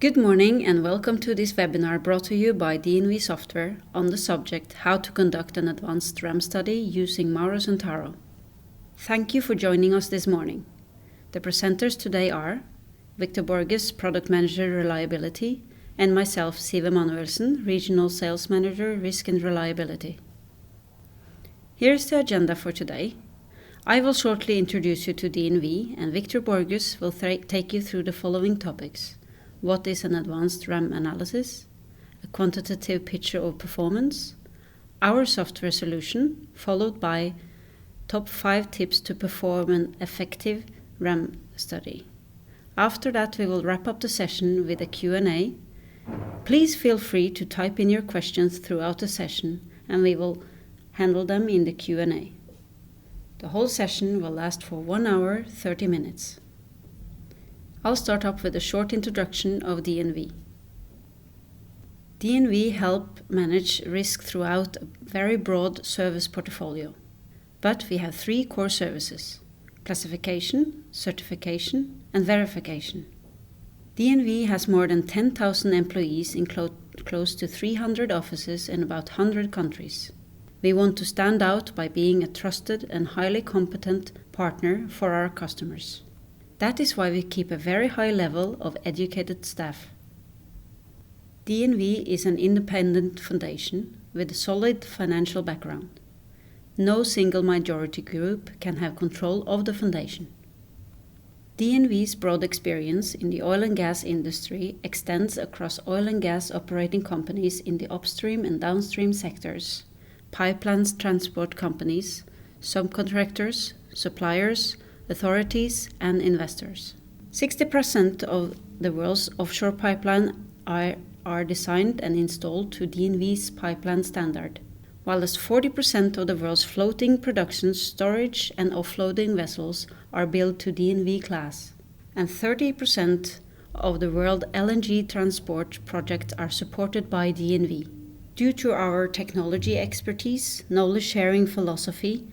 Good morning and welcome to this webinar brought to you by DNV Software on the subject How to Conduct an Advanced RAM Study using Maros and Taro. Thank you for joining us this morning. The presenters today are Victor Borges, Product Manager Reliability, and myself, Sive Manuelsen, Regional Sales Manager Risk and Reliability. Here's the agenda for today. I will shortly introduce you to DNV and Victor Borges will take you through the following topics. What is an advanced RAM analysis? A quantitative picture of performance, our software solution, followed by top 5 tips to perform an effective RAM study. After that, we will wrap up the session with a Q&A. Please feel free to type in your questions throughout the session and we will handle them in the Q&A. The whole session will last for 1 hour, 30 minutes. I'll start up with a short introduction of DNV. DNV help manage risk throughout a very broad service portfolio. But we have 3 core services: classification, certification, and verification. DNV has more than 10,000 employees in close to 300 offices in about 100 countries. We want to stand out by being a trusted and highly competent partner for our customers. That is why we keep a very high level of educated staff. DNV is an independent foundation with a solid financial background. No single majority group can have control of the foundation. DNV's broad experience in the oil and gas industry extends across oil and gas operating companies in the upstream and downstream sectors, pipelines transport companies, subcontractors, suppliers, authorities and investors. 60% of the world's offshore pipeline are designed and installed to DNV's pipeline standard, while as 40% of the world's floating production, storage and offloading vessels are built to DNV class, and 30% of the world LNG transport projects are supported by DNV. Due to our technology expertise, knowledge-sharing philosophy,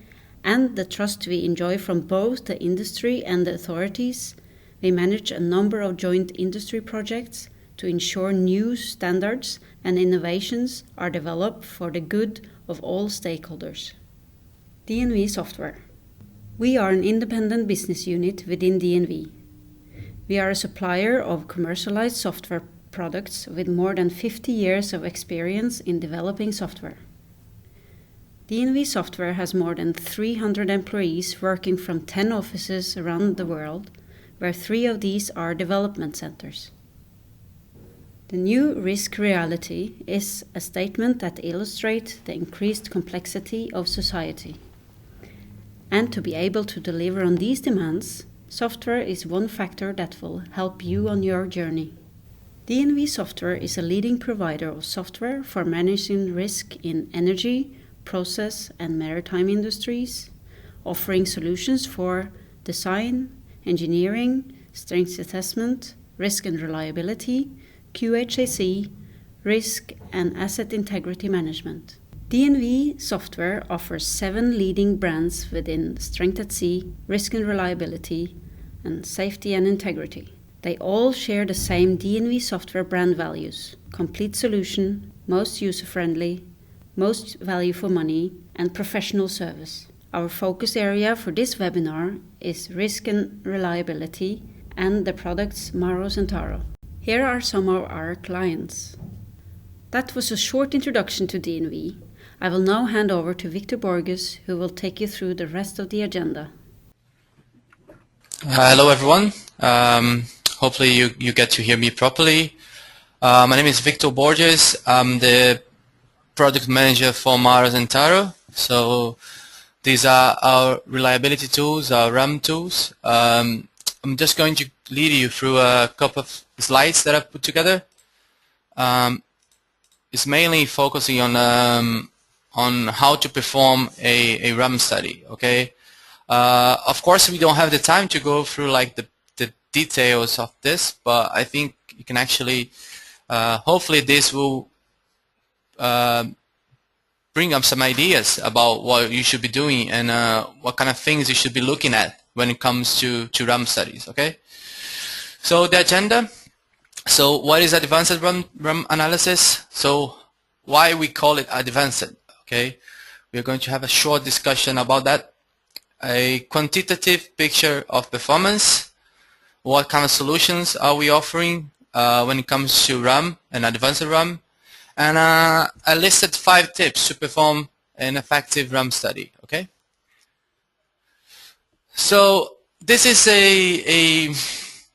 and the trust we enjoy from both the industry and the authorities, we manage a number of joint industry projects to ensure new standards and innovations are developed for the good of all stakeholders. DNV Software. We are an independent business unit within DNV. We are a supplier of commercialized software products with more than 50 years of experience in developing software. DNV Software has more than 300 employees working from 10 offices around the world, where 3 of these are development centers. The new risk reality is a statement that illustrates the increased complexity of society. And to be able to deliver on these demands, software is one factor that will help you on your journey. DNV Software is a leading provider of software for managing risk in energy, process and maritime industries, offering solutions for design, engineering, strength assessment, risk and reliability, QHSE, risk and asset integrity management. DNV Software offers 7 leading brands within strength at sea, risk and reliability, and safety and integrity. They all share the same DNV Software brand values: complete solution, most user-friendly, most value for money, and professional service. Our focus area for this webinar is risk and reliability and the products Maros and Taro. Here are some of our clients. That was a short introduction to DNV. I will now hand over to Victor Borges, who will take you through the rest of the agenda. Hello everyone. Hopefully you get to hear me properly. My name is Victor Borges. I'm the product manager for Maros and Taro. So these are our reliability tools, our RAM tools. I'm just going to lead you through a couple of slides that I've put together. It's mainly focusing on how to perform a RAM study. Okay. Of course, we don't have the time to go through like the details of this, but I think you can actually, hopefully this will bring up some ideas about what you should be doing and what kind of things you should be looking at when it comes to RAM studies. Okay, so the agenda, So what is advanced RAM analysis? So why we call it advanced? Okay, we're going to have a short discussion about that. A quantitative picture of performance. What kind of solutions are we offering when it comes to RAM and advanced RAM? And I listed 5 tips to perform an effective RAM study. Okay. So this is a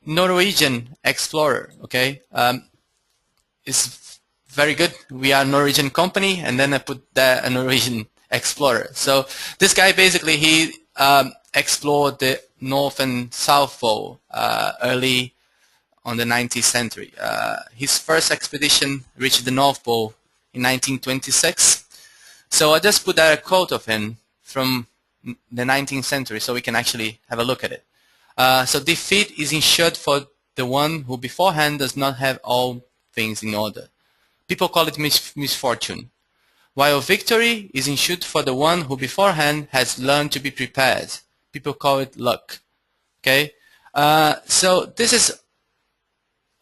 Norwegian explorer. Okay. It's very good. We are a Norwegian company, and then I put that a Norwegian explorer. So this guy basically he explored the North and South Pole early on the 19th century. His first expedition reached the North Pole in 1926. So I just put that a quote of him from the 19th century so we can actually have a look at it. So defeat is ensured for the one who beforehand does not have all things in order. People call it misfortune. While victory is ensured for the one who beforehand has learned to be prepared. People call it luck. Okay? So this is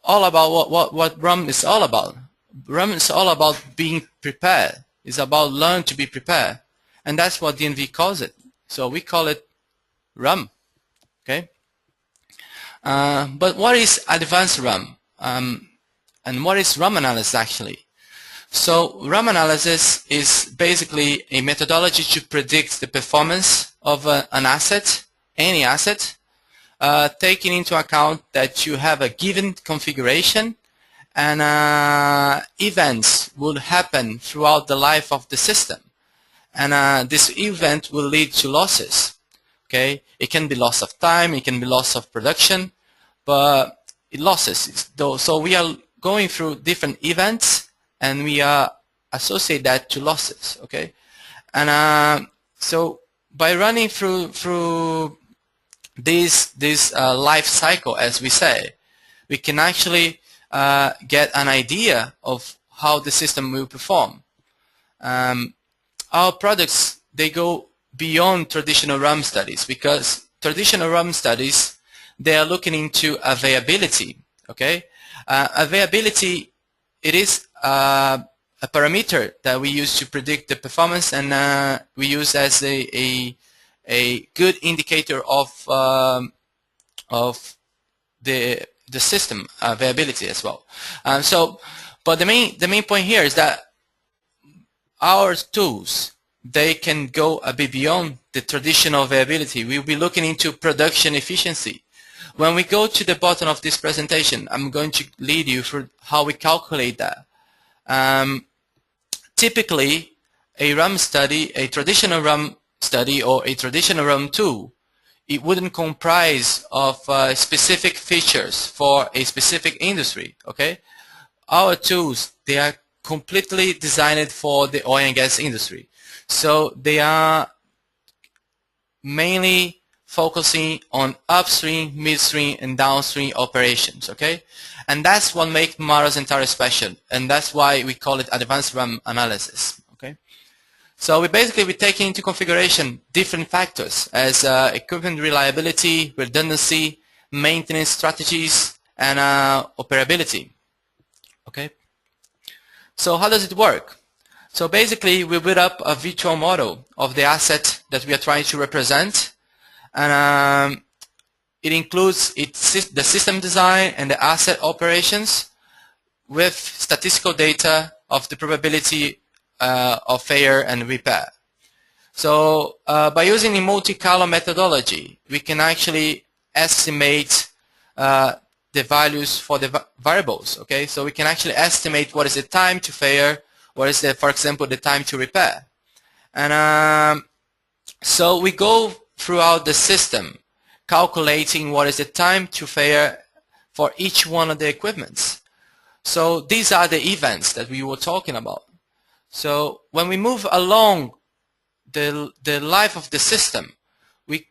all about what RAM is all about. RAM is all about being prepared. It's about learn to be prepared. And that's what DNV calls it. So we call it RAM. Okay? But what is advanced RAM? And what is RAM analysis actually? So RAM analysis is basically a methodology to predict the performance of an asset, any asset, taking into account that you have a given configuration and events will happen throughout the life of the system. And this event will lead to losses. Okay, it can be loss of time, it can be loss of production, but it losses. So we are going through different events, and we associate that to losses. Okay, and so by running through this life cycle, as we say, we can actually get an idea of how the system will perform. Our products, they go beyond traditional RAM studies, because traditional RAM studies, they are looking into availability. Okay, availability, it is a parameter that we use to predict the performance, and we use as a good indicator of the system availability as well. But the main point here is that our tools, they can go a bit beyond the traditional availability. We'll be looking into production efficiency. When we go to the bottom of this presentation, I'm going to lead you through how we calculate that. Typically, a RAM study, a traditional RAM study or a traditional RAM tool, it wouldn't comprise of specific features for a specific industry. Okay, our tools, they are completely designed for the oil and gas industry. So they are mainly focusing on upstream, midstream, and downstream operations. Okay, and that's what makes Maros and Taro special, and that's why we call it advanced RAM analysis. Okay, so we take into configuration different factors as equipment reliability, redundancy, maintenance strategies, and operability. Okay, so how does it work? So basically, we build up a virtual model of the asset that we are trying to represent, and it includes the system design and the asset operations with statistical data of the probability of failure and repair. So by using a multi-column methodology, we can actually estimate the values for the variables. Okay, so we can actually estimate what is the time to failure, what is for example, the time to repair. And so we go throughout the system calculating what is the time to failure for each one of the equipments. So these are the events that we were talking about. So when we move along the life of the system, we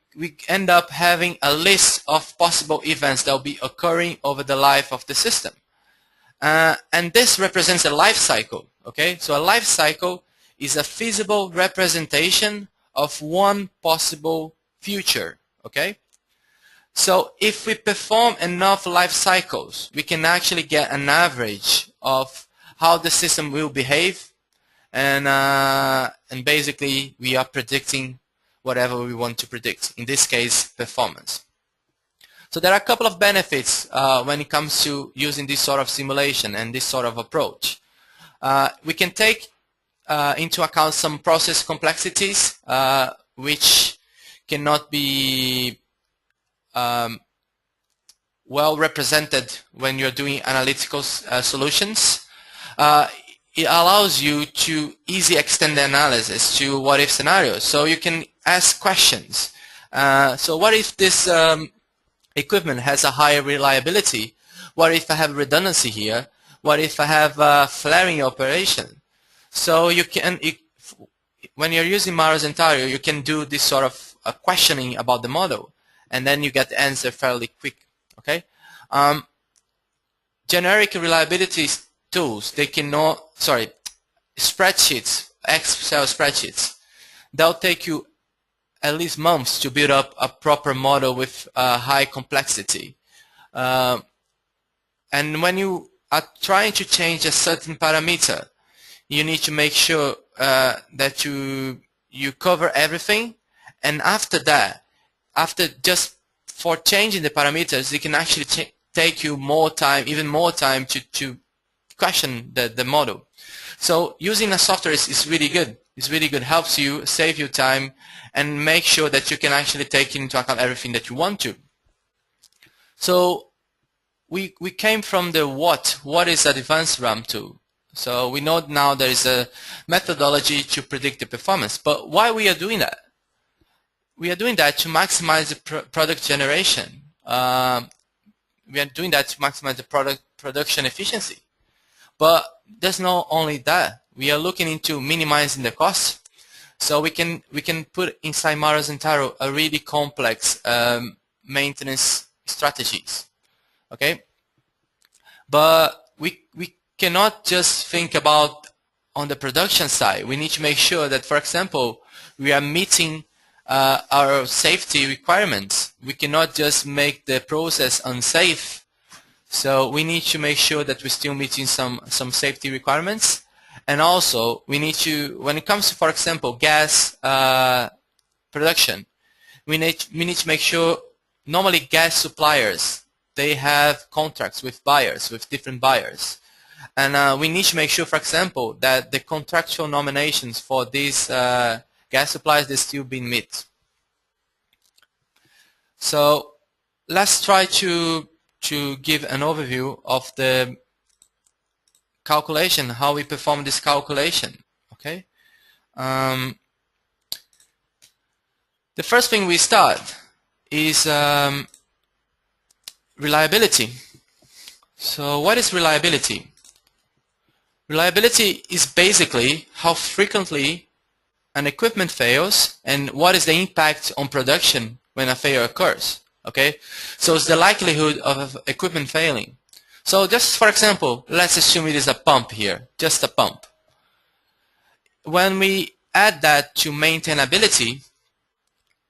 end up having a list of possible events that will be occurring over the life of the system. And this represents a life cycle. Okay, so a life cycle is a feasible representation of one possible future. Okay, So if we perform enough life cycles, we can actually get an average of how the system will behave, and basically we are predicting whatever we want to predict, in this case performance. So there are a couple of benefits when it comes to using this sort of simulation and this sort of approach. We can take into account some process complexities which cannot be well represented when you're doing analytical solutions. It allows you to easily extend the analysis to what-if scenarios. So you can ask questions. So what if this equipment has a higher reliability? What if I have redundancy here? What if I have flaring operation? So you can, when you're using Maros and Taro, you can do this sort of questioning about the model, and then you get the answer fairly quick. Okay. Generic reliability tools, they cannot, spreadsheets, Excel spreadsheets, they'll take you at least months to build up a proper model with high complexity. And when you are trying to change a certain parameter, you need to make sure that you cover everything, and after that, after just for changing the parameters, it can actually take you more time, even more time to question the model. So using a software is really good. It's really good, helps you save you time and make sure that you can actually take into account everything that you want to. So we came from the what is advanced RAM tool. So we know now there is a methodology to predict the performance, but why we are doing that? We are doing that to maximize the product generation. We are doing that to maximize the production efficiency. But there's not only that. We are looking into minimizing the cost. So we can put inside Maros and Taro a really complex maintenance strategies. Okay? But we cannot just think about on the production side. We need to make sure that, for example, we are meeting our safety requirements. We cannot just make the process unsafe. So we need to make sure that we're still meeting some safety requirements. And also, we need to, when it comes to, for example, gas production, we need to make sure, normally gas suppliers, they have contracts with buyers, with different buyers. And we need to make sure, for example, that the contractual nominations for these gas supplies, they're still being met. So let's try to give an overview of the calculation, how we perform this calculation. Okay. The first thing we start is reliability. So what is reliability? Reliability is basically how frequently an equipment fails and what is the impact on production when a failure occurs. Okay, so it's the likelihood of equipment failing. So just for example, let's assume it is a pump here, just a pump. When we add that to maintainability,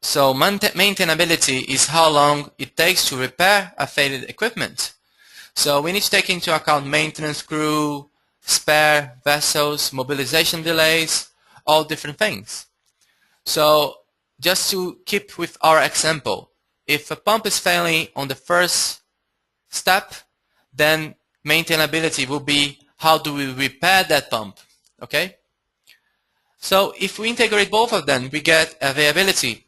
so maintainability is how long it takes to repair a failed equipment. So we need to take into account maintenance crew, spare vessels, mobilization delays, all different things. So just to keep with our example, if a pump is failing on the first step, then maintainability will be how do we repair that pump. Okay? So if we integrate both of them, we get availability.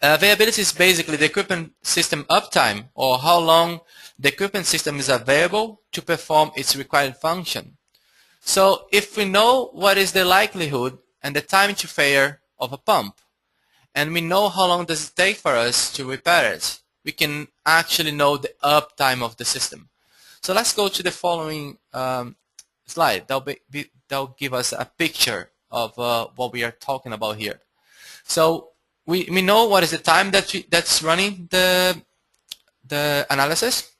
Availability is basically the equipment system uptime, or how long the equipment system is available to perform its required function. So if we know what is the likelihood and the time to failure of a pump, and we know how long does it take for us to repair it, we can actually know the uptime of the system. So let's go to the following slide. That'll give us a picture of what we are talking about here. So we know what is the time that's running the analysis.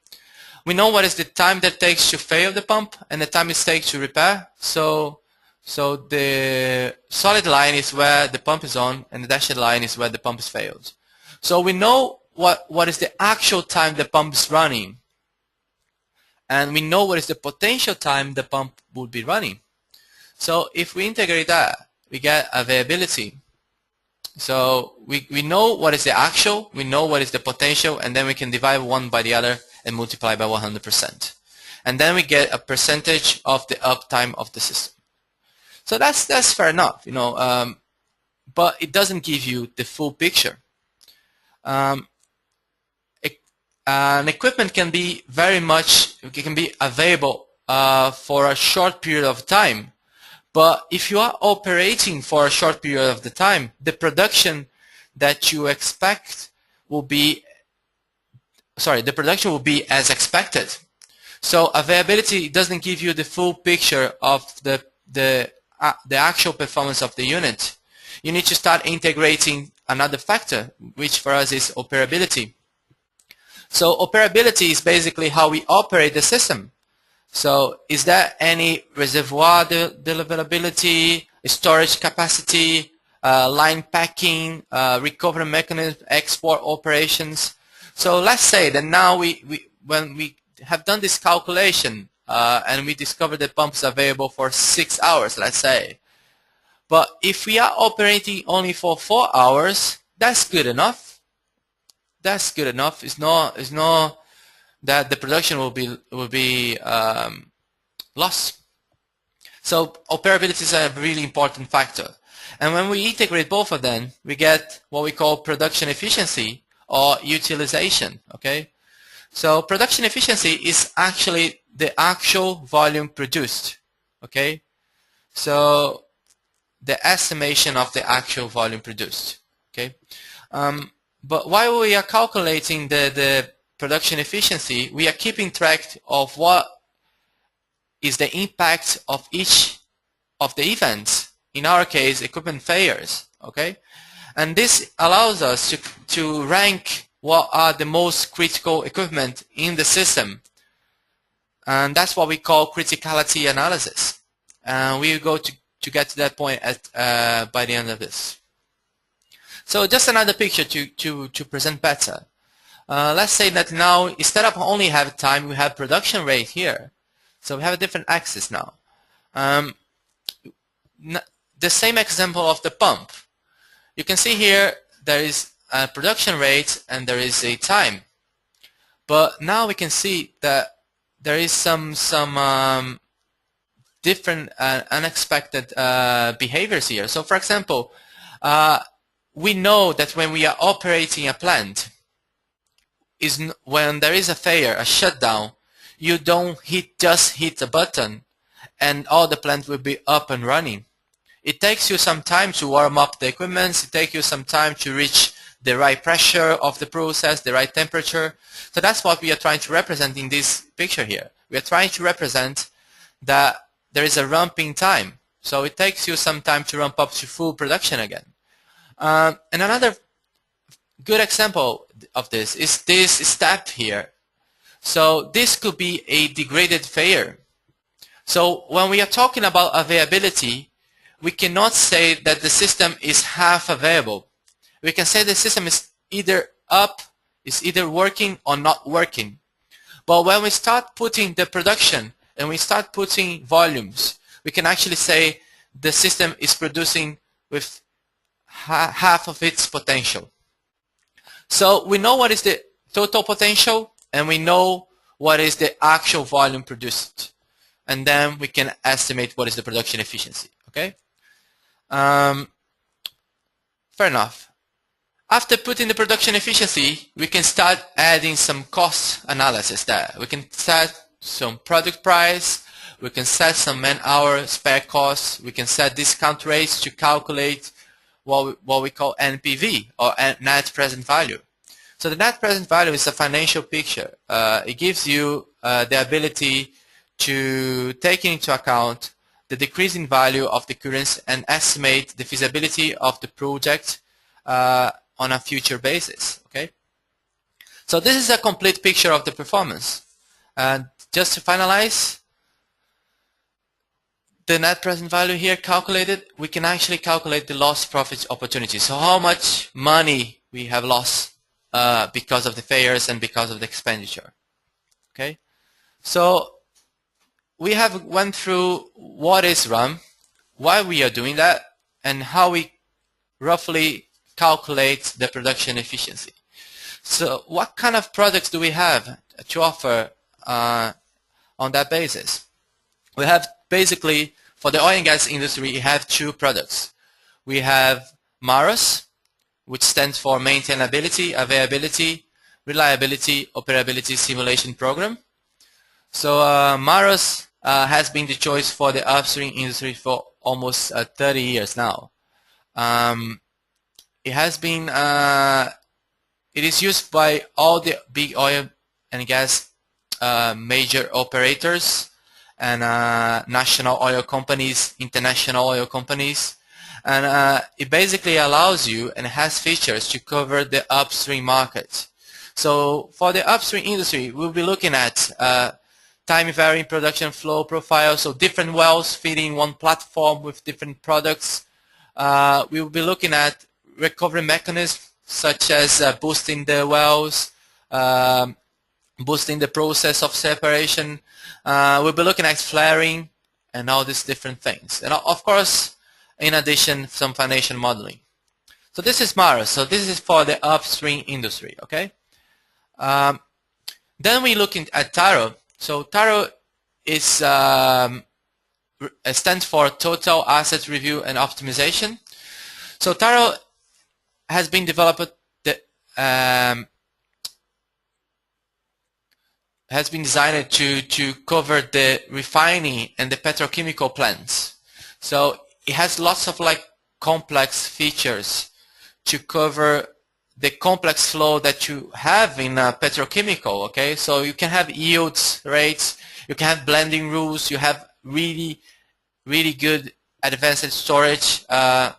We know what is the time that takes to fail the pump and the time it takes to repair. So the solid line is where the pump is on and the dashed line is where the pump is failed. So we know what is the actual time the pump is running, and we know what is the potential time the pump would be running. So if we integrate that, we get availability. So we know what is the actual, we know what is the potential, and then we can divide one by the other and multiply by 100%. And then we get a percentage of the uptime of the system. So that's fair enough, you know, but it doesn't give you the full picture. An equipment can be available for a short period of time, but if you are operating for a short period of the time, the production that you expect will be, the production will be as expected. So availability doesn't give you the full picture of the actual performance of the unit. You need to start integrating another factor, which for us is operability. So operability is basically how we operate the system. So is there any reservoir deliverability, storage capacity, line packing, recovery mechanism, export operations? So let's say that now when we have done this calculation and we discover the pumps available for 6 hours, let's say. But if we are operating only for 4 hours, that's good enough. That's good enough. It's not that the production will be lost. So operability is a really important factor. And when we integrate both of them, we get what we call production efficiency or utilization. Okay. So production efficiency is actually the actual volume produced. Okay. So the estimation of the actual volume produced. Okay. But while we are calculating the production efficiency, we are keeping track of what is the impact of each of the events. In our case, equipment failures. Okay, and this allows us to rank what are the most critical equipment in the system, and that's what we call criticality analysis. And we will go to get to that point by the end of this. So just another picture to present better. Let's say that now instead of only have time, we have production rate here. So we have a different axis now. The same example of the pump. You can see here there is a production rate and there is a time. But now we can see that there is some different unexpected behaviors here. So for example, we know that when we are operating a plant, when there is a failure, a shutdown, you don't just hit a button and all the plant will be up and running. It takes you some time to warm up the equipment. It takes you some time to reach the right pressure of the process, the right temperature. So that's what we are trying to represent in this picture here. We are trying to represent that there is a ramping time. So it takes you some time to ramp up to full production again. And another good example of this is this step here. So this could be a degraded failure. So when we are talking about availability, we cannot say that the system is half available. We can say the system is either up, is either working or not working. But when we start putting the production and we start putting volumes, we can actually say the system is producing with half of its potential. So we know what is the total potential and we know what is the actual volume produced. And then we can estimate what is the production efficiency. Okay? Fair enough. After putting the production efficiency, we can start adding some cost analysis there. We can set some product price, we can set some man-hour spare costs, we can set discount rates to calculate what we call NPV, or net present value. So the net present value is a financial picture. It gives you the ability to take into account the decreasing value of the currency and estimate the feasibility of the project on a future basis. Okay. So this is a complete picture of the performance. And just to finalize, the net present value here calculated, we can actually calculate the lost profit opportunity. So how much money we have lost because of the failures and because of the expenditure. Okay, so we have went through what is RAM, why we are doing that, and how we roughly calculate the production efficiency. So what kind of products do we have to offer on that basis? We have basically, for the oil and gas industry, we have two products. We have Maros, which stands for Maintainability, Availability, Reliability, Operability Simulation Program. So Maros has been the choice for the upstream industry for almost 30 years now. It has been, it is used by all the big oil and gas major operators and national oil companies, international oil companies, and it basically allows you and has features to cover the upstream market. So for the upstream industry, we'll be looking at time varying production flow profile, so different wells feeding one platform with different products. We will be looking at recovery mechanisms such as boosting the wells, boosting the process of separation. We'll be looking at flaring and all these different things. And of course, in addition, some financial modeling. So this is Maros. So this is for the upstream industry, okay? Then we look at Taro. So Taro is stands for Total Asset Review and Optimization. So Taro has been developed, has been designed to cover the refining and the petrochemical plants. So it has lots of like complex features to cover the complex flow that you have in petrochemical. Okay, so you can have yields rates, you can have blending rules, you have really good advanced storage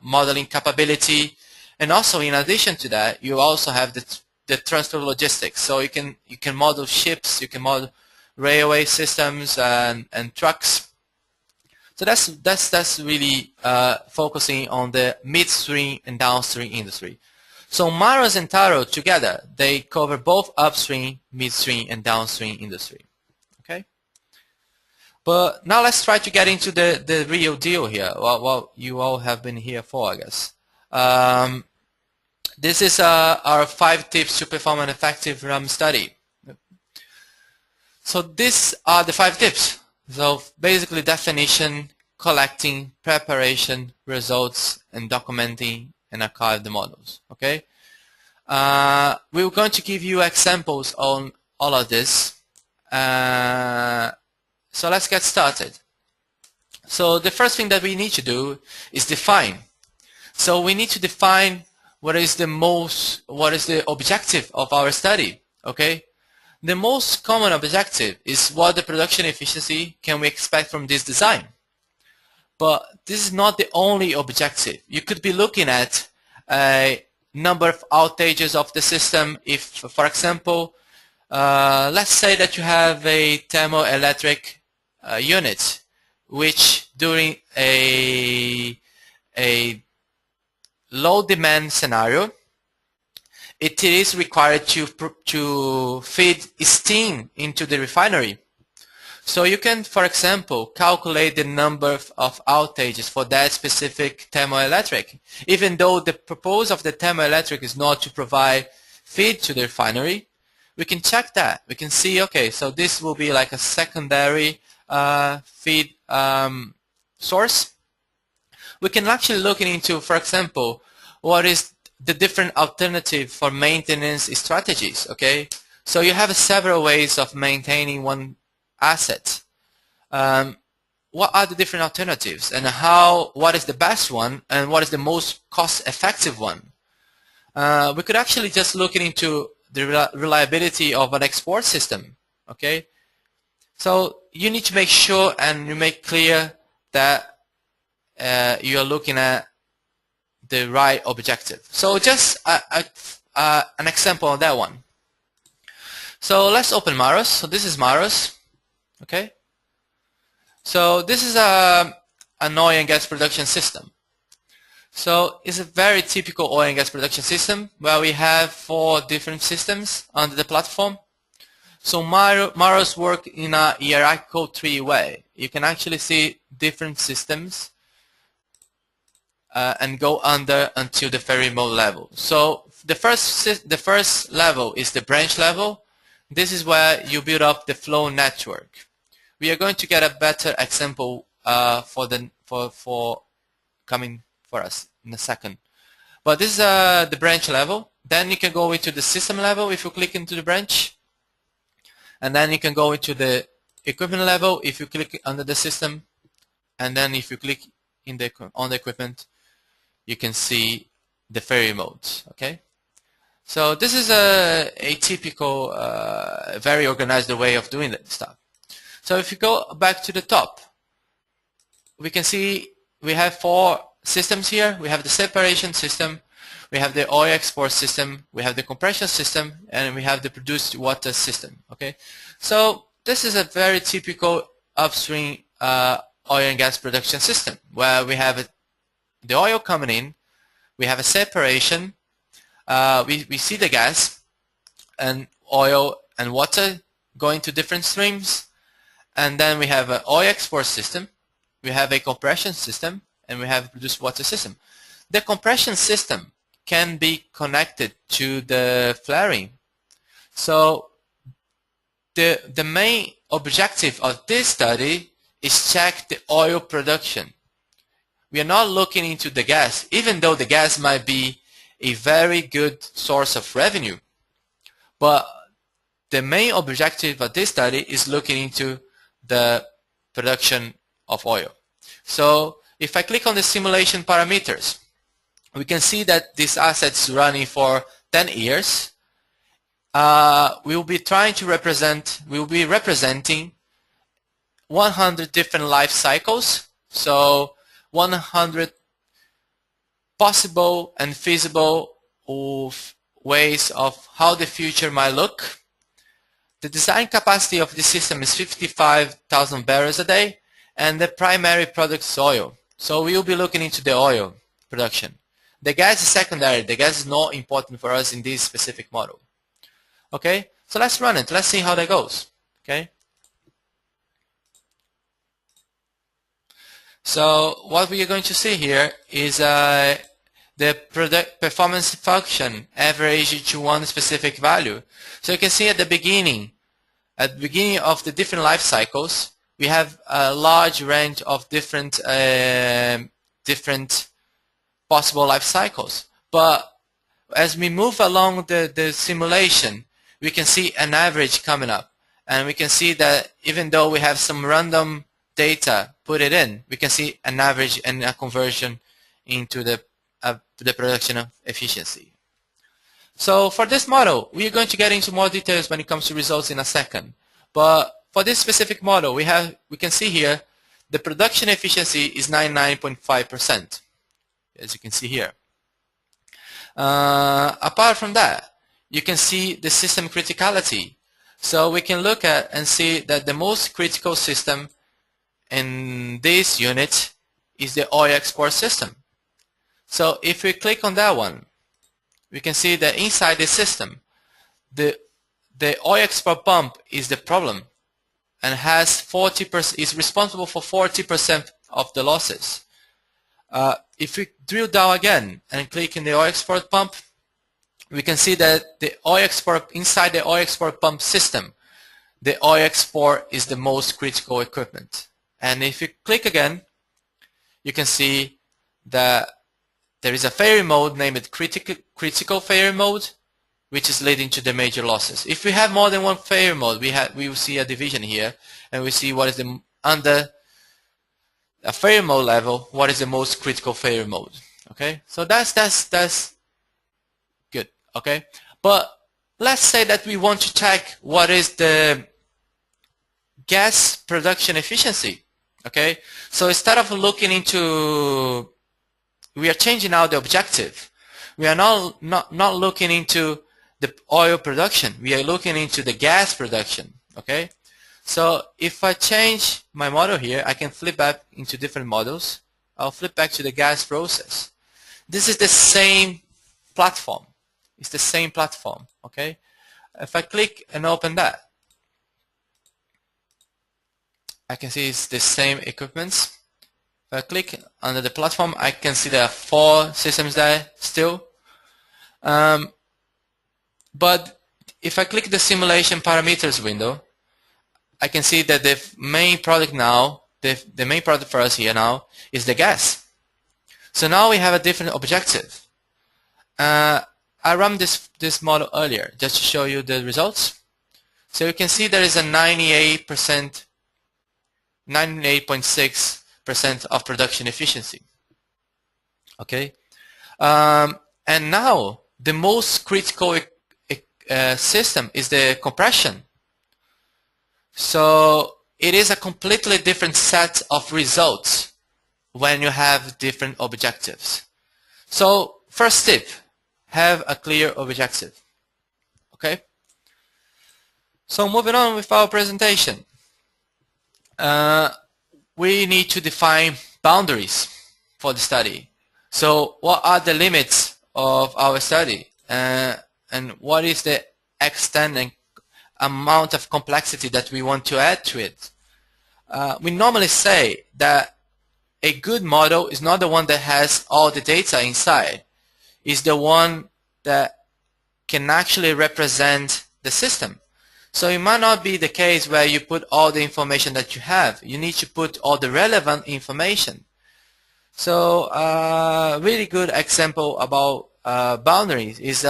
modeling capability, and also in addition to that, you also have the transfer logistics. So you can model ships, you can model railway systems and trucks. So that's really focusing on the midstream and downstream industry. So Maros and Taro together, they cover both upstream, midstream, and downstream industry. Okay. But now let's try to get into the real deal here. Well, you all have been here for, I guess. This is our 5 tips to perform an effective RAM study. So these are the 5 tips. So basically definition, collecting, preparation, results, and documenting and archive the models. Okay. We're going to give you examples on all of this. So let's get started. So the first thing that we need to do is define. So we need to define what is the objective of our study. Okay. The most common objective is what the production efficiency can we expect from this design. But this is not the only objective. You could be looking at a number of outages of the system. If, for example, let's say that you have a thermoelectric unit, which during a low demand scenario, it is required to feed steam into the refinery. So you can, for example, calculate the number of outages for that specific thermoelectric. Even though the purpose of the thermoelectric is not to provide feed to the refinery, we can check that. We can see, okay, so this will be like a secondary feed source. We can actually look into, for example, what is the different alternative for maintenance strategies. Okay, so you have several ways of maintaining one asset. What are the different alternatives, and what is the best one, and what is the most cost-effective one? We could actually just look into the reliability of an export system. Okay, so you need to make sure and you make clear that you are looking at the right objective. So just an example of that one. So let's open Maros. So this is Maros. Okay. So this is an oil and gas production system. So it's a very typical oil and gas production system where we have 4 different systems under the platform. So Maros work in a hierarchical tree way. You can actually see different systems and go under until the very remote level. So the first level is the branch level. This is where you build up the flow network. We are going to get a better example for coming for us in a second. But this is the branch level. Then you can go into the system level if you click into the branch. And then you can go into the equipment level if you click under the system. And then if you click on the equipment, you can see the ferry mode. Okay. So this is a typical, very organized way of doing that stuff. So if you go back to the top, we can see we have 4 systems here. We have the separation system, we have the oil export system, we have the compression system, and we have the produced water system. Okay, so this is a very typical upstream oil and gas production system where we have the oil coming in, we have a separation, we see the gas and oil and water going to different streams, and then we have an oil export system, we have a compression system, and we have a produced water system. The compression system can be connected to the flaring. So the main objective of this study is check the oil production. We are not looking into the gas, even though the gas might be a very good source of revenue. But the main objective of this study is looking into the production of oil. So if I click on the simulation parameters, we can see that this asset is running for 10 years. We will be representing 100 different life cycles. So 100 possible and feasible ways of how the future might look. The design capacity of this system is 55,000 barrels a day, and the primary product is oil. So we will be looking into the oil production. The gas is secondary. The gas is not important for us in this specific model. Okay, so let's run it. Let's see how that goes. Okay. So what we are going to see here is the product performance function averaged to one specific value. So you can see at the beginning of the different life cycles, we have a large range of different possible life cycles. But as we move along the simulation, we can see an average coming up. And we can see that even though we have some random data put it in, we can see an average and a conversion into the production of efficiency. So for this model, we are going to get into more details when it comes to results in a second. But for this specific model, we can see here the production efficiency is 99.5%, as you can see here. Apart from that, you can see the system criticality. So we can look at and see that the most critical system in this unit is the oil export system. So if we click on that one, we can see that inside the system, the oil export pump is the problem and has 40%, is responsible for 40% of the losses. If we drill down again and click in the oil export pump, we can see that the oil export, inside the oil export pump system, the oil export is the most critical equipment. And if you click again, you can see that there is a failure mode named critical failure mode, which is leading to the major losses. If we have more than one failure mode, we will see a division here, and we see what is the under a failure mode level, what is the most critical failure mode. Okay, so that's good. Okay, but let's say that we want to check what is the gas production efficiency. Okay, so instead of looking into, we are changing now the objective. We are not looking into the oil production. We are looking into the gas production. Okay, so if I change my model here, I can flip back into different models. I'll flip back to the gas process. This is the same platform. It's the same platform, okay? If I click and open that, I can see it's the same equipments. If I click under the platform, I can see there are 4 systems there still. But if I click the simulation parameters window, I can see that the main product now, the main product for us here now is the gas. So now we have a different objective. I ran this model earlier just to show you the results. So you can see there is a 98.6% of production efficiency. Okay, and now the most critical system is the compression. So it is a completely different set of results when you have different objectives. So first tip, have a clear objective. Okay. So moving on with our presentation, we need to define boundaries for the study. So what are the limits of our study, and what is the extent and amount of complexity that we want to add to it? We normally say that a good model is not the one that has all the data inside. It's the one that can actually represent the system. So it might not be the case where you put all the information that you have. You need to put all the relevant information. So really good example about boundaries is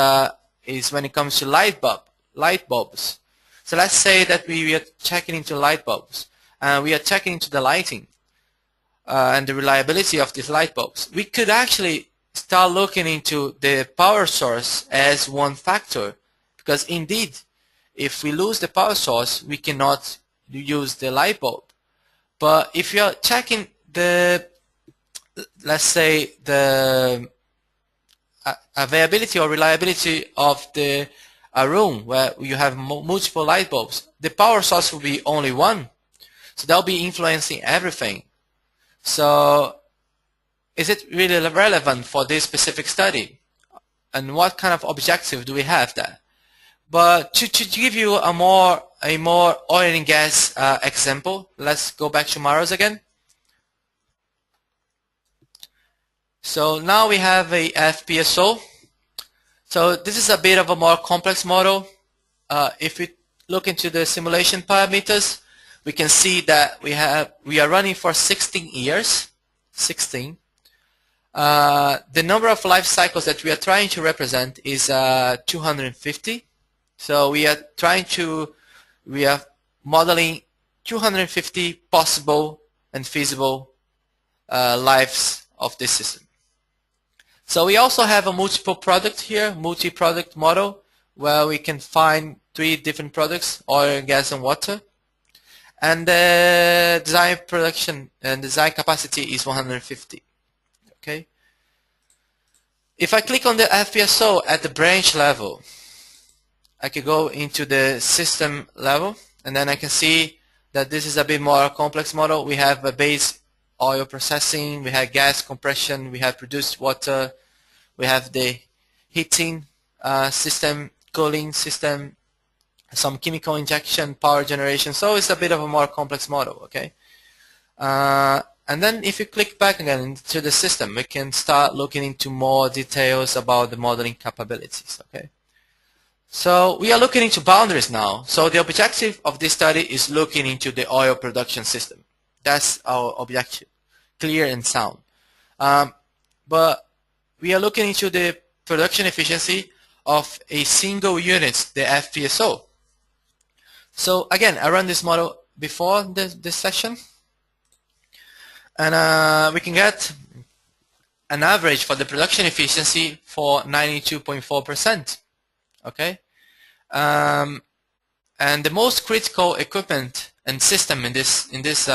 when it comes to light bulbs. So let's say that we are checking into light bulbs, and we are checking into the lighting and the reliability of these light bulbs. We could actually start looking into the power source as one factor, because indeed, if we lose the power source, we cannot use the light bulb. But if you're checking the, let's say, the availability or reliability of the room where you have multiple light bulbs, the power source will be only one. So that'll be influencing everything. So is it really relevant for this specific study? And what kind of objective do we have there? But to give you a more oil and gas example, let's go back to Maros again. So now we have a FPSO. So this is a bit of a more complex model. If we look into the simulation parameters, we can see that we are running for 16 years. 16. The number of life cycles that we are trying to represent is 250. So we are modeling 250 possible and feasible lives of this system. So we also have a multi-product model, where we can find 3 different products: oil, gas, and water. And the design production and design capacity is 150. Okay. If I click on the FPSO at the branch level, I can go into the system level, and then I can see that this is a bit more complex model. We have a base oil processing, we have gas compression, we have produced water, we have the heating system, cooling system, some chemical injection, power generation. So it's a bit of a more complex model, okay? And then if you click back again into the system, we can start looking into more details about the modeling capabilities, okay? So we are looking into boundaries now. So the objective of this study is looking into the oil production system. That's our objective, clear and sound. But we are looking into the production efficiency of a single unit, the FPSO. So again, I ran this model before this session, and we can get an average for the production efficiency for 92.4%. Okay, and the most critical equipment and system in this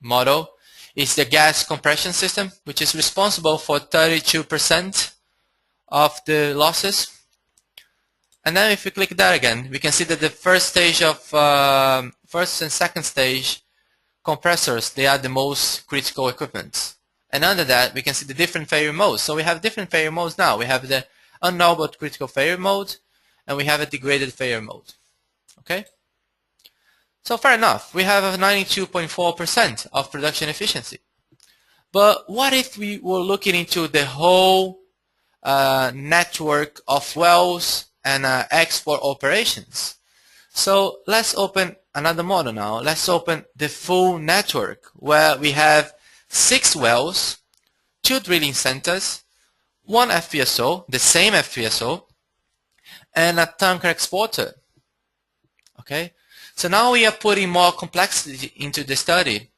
model is the gas compression system, which is responsible for 32% of the losses. And then if we click that again, we can see that the first and second stage compressors, they are the most critical equipment. And under that, we can see the different failure modes. So we have different failure modes now. We have the unknown but critical failure mode, and we have a degraded failure mode. Okay? So fair enough. We have a 92.4% of production efficiency. But what if we were looking into the whole network of wells and export operations? So let's open another model now. Let's open the full network where we have 6 wells, 2 drilling centers, 1 FPSO, the same FPSO, and a tanker exporter. Okay, so now we are putting more complexity into the study.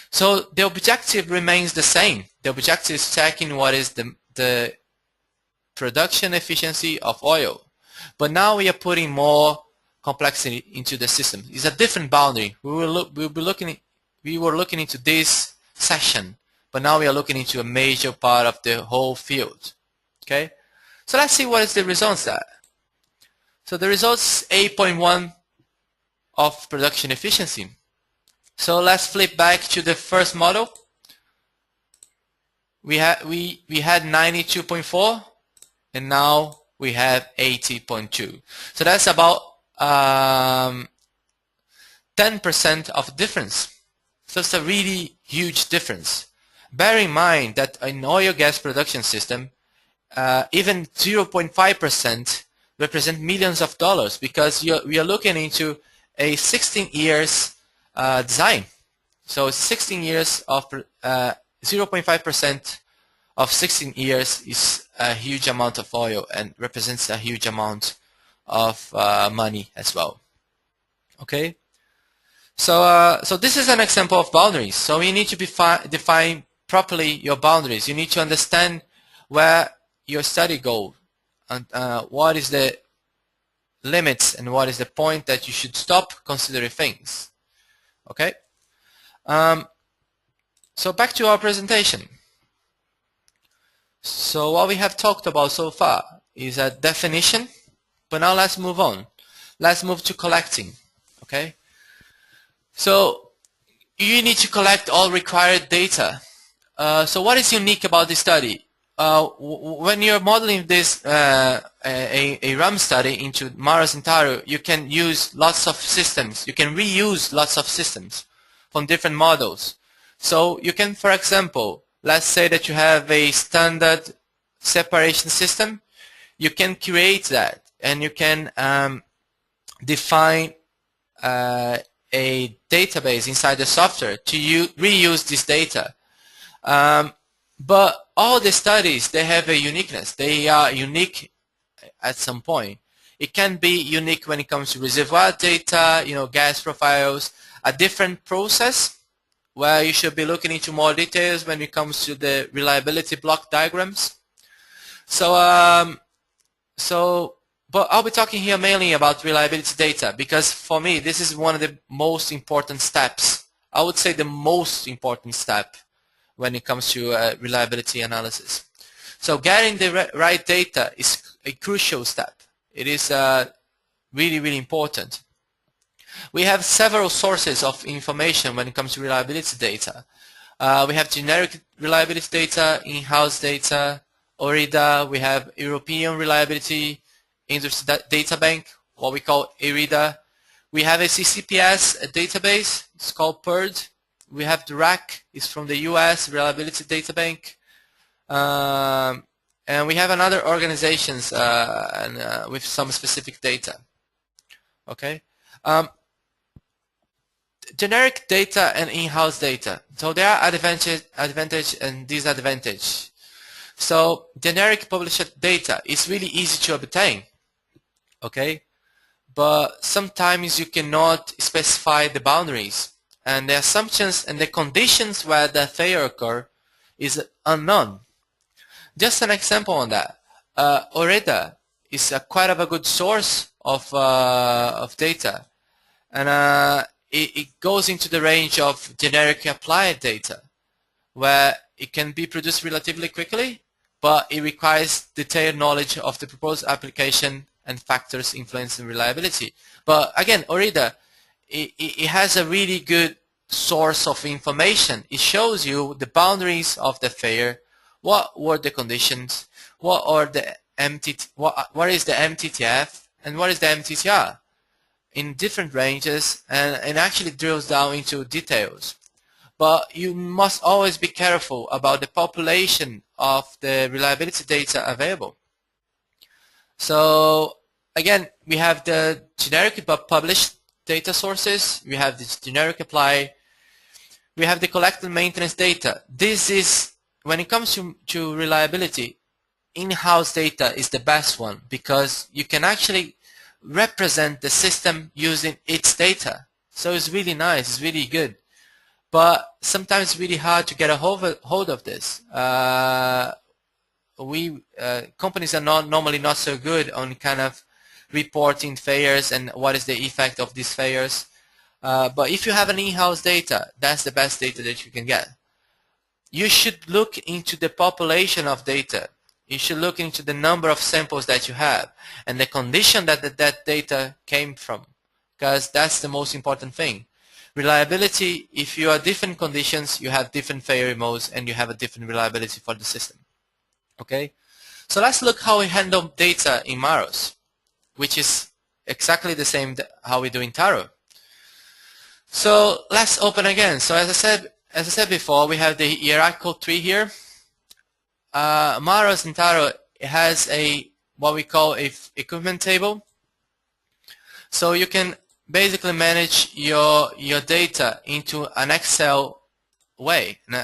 So the objective remains the same. The objective is checking what is the production efficiency of oil. But now we are putting more complexity into the system. It's a different boundary. We were looking into this session, but now we are looking into a major part of the whole field. Okay, so let's see what is the results there. So the results 8.1 of production efficiency. So let's flip back to the first model. We had 92.4, and now we have 80.2. So that's about 10% of difference. So it's a really huge difference. Bear in mind that in oil gas production system, even 0.5% represent millions of dollars, because we are looking into a 16 years design. So 16 years of 0.5% of 16 years is a huge amount of oil and represents a huge amount of money as well. Okay, so this is an example of boundaries. So you need to define properly your boundaries. You need to understand where your study goes and what is the limits and what is the point that you should stop considering things. Okay, so back to our presentation. So what we have talked about so far is a definition, but now let's move on. Let's move to collecting. Okay, so you need to collect all required data. So what is unique about this study? When you're modeling this a RAM study into Maros and Taro, you can use lots of systems. You can reuse lots of systems from different models. So you can, for example, let's say that you have a standard separation system. You can create that, and you can define a database inside the software to reuse this data. But all the studies, they have a uniqueness. They are unique at some point. It can be unique when it comes to reservoir data, gas profiles, a different process where you should be looking into more details when it comes to the reliability block diagrams. But I'll be talking here mainly about reliability data, because for me this is one of the most important steps. I would say the most important step when it comes to reliability analysis. So getting the right data is a crucial step. It is really, really important. We have several sources of information when it comes to reliability data. We have generic reliability data, in-house data, ORIDA. We have European Reliability Industry Data Bank, what we call ERIDA. We have a CCPS database, it's called PERD. We have the RAC, it's from the US Reliability Data Bank. And we have another organizations with some specific data. Okay. Generic data and in-house data. So there are advantage and disadvantage. So generic published data is really easy to obtain. Okay. But sometimes you cannot specify the boundaries, and the assumptions and the conditions where the failure occur is unknown. Just an example on that. ORIDA is quite of a good source of data, and it goes into the range of generic applied data, where it can be produced relatively quickly, but it requires detailed knowledge of the proposed application and factors influencing reliability. But again, ORIDA, it has a really good source of information. It shows you the boundaries of the failure, what were the conditions, what is the MTTF, and what is the MTTR in different ranges, and actually drills down into details. But you must always be careful about the population of the reliability data available. So again, we have the generic but published data sources, we have this generic apply, we have the collected maintenance data. This is, when it comes to reliability, in-house data is the best one, because you can actually represent the system using its data. So it's really nice, it's really good. But sometimes it's really hard to get a hold of this. Companies are normally not so good on kind of reporting failures and what is the effect of these failures. But if you have an in-house data, that's the best data that you can get. You should look into the population of data. You should look into the number of samples that you have and the condition that that data came from, because that's the most important thing. Reliability, if you are different conditions, you have different failure modes and you have a different reliability for the system. Okay, so let's look how we handle data in Maros, which is exactly the same how we do in Taro. So let's open again. So as I said before, we have the hierarchical tree here. Maros and Taro has what we call a equipment table. So you can basically manage your data into an Excel way, an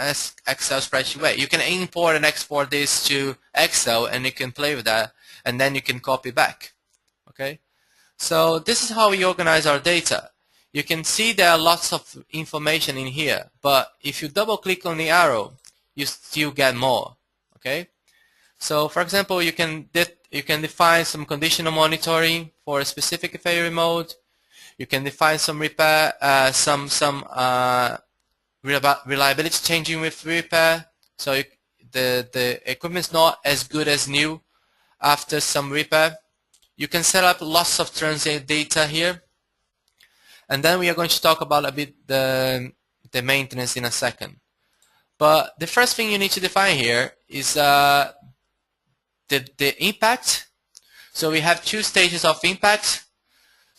Excel spreadsheet way. You can import and export this to Excel and you can play with that, and then you can copy back. Okay, so this is how we organize our data. You can see there are lots of information in here, but if you double click on the arrow, you still get more. Okay, so for example, you can define some conditional monitoring for a specific failure mode. You can define some repair, reliability changing with repair. So the equipment's not as good as new after some repair. You can set up lots of transient data here. And then we are going to talk about a bit the maintenance in a second. But the first thing you need to define here is the impact. So we have two stages of impact.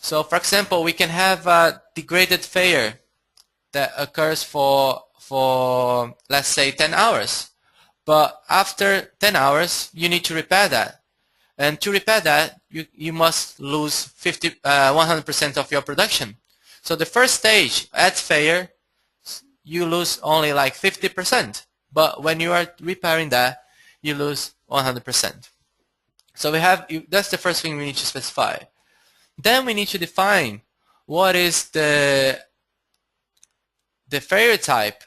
So for example, we can have a degraded failure that occurs for let's say 10 hours. But after 10 hours, you need to repair that. And to repair that, you must lose 100% of your production. So the first stage at failure, you lose only like 50%. But when you are repairing that, you lose 100%. So that's the first thing we need to specify. Then we need to define what is the failure type.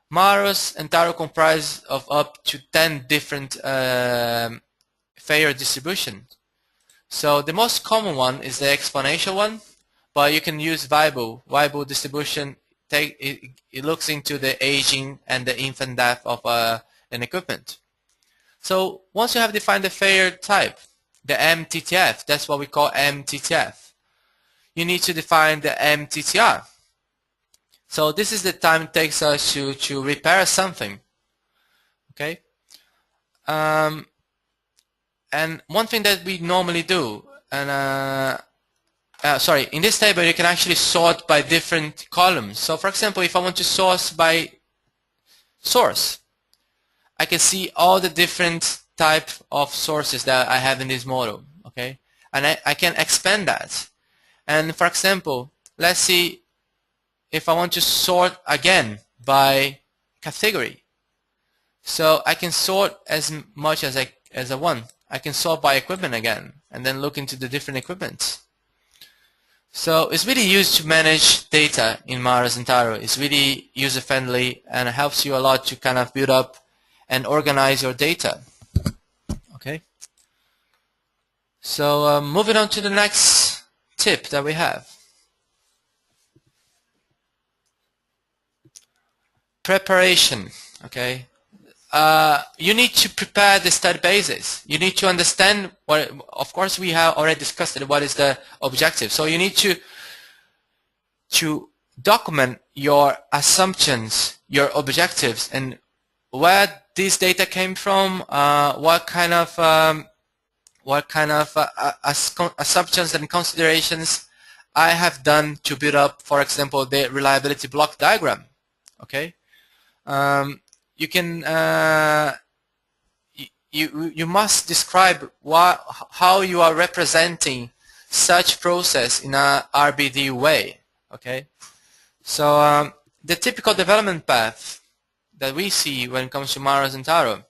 Maros and Taro comprise of up to 10 different failure distributions. So the most common one is the exponential one, but you can use Weibull. Weibull distribution, it looks into the aging and the infant death of an equipment. So once you have defined the failure type, the MTTF, that's what we call MTTF, you need to define the MTTR. So this is the time it takes us to repair something. Okay? And one thing that we normally do, and in this table you can actually sort by different columns. So for example, if I want to source by source, I can see all the different type of sources that I have in this model. Okay, and I can expand that. And for example, let's see if I want to sort again by category. So I can sort as much as I want. I can sort by equipment again, and then look into the different equipments. So it's really used to manage data in Maros and Taro. It's really user-friendly and it helps you a lot to kind of build up and organize your data. Okay. So moving on to the next tip that we have. Preparation. Okay. You need to prepare the study basis. You need to understand what, of course we have already discussed it, what is the objective. So you need to document your assumptions, your objectives, and where this data came from, what kind of assumptions and considerations I have done to build up, for example, the reliability block diagram. Okay, you can you must describe how you are representing such process in a RBD way. Okay, so the typical development path that we see when it comes to Maros and Taro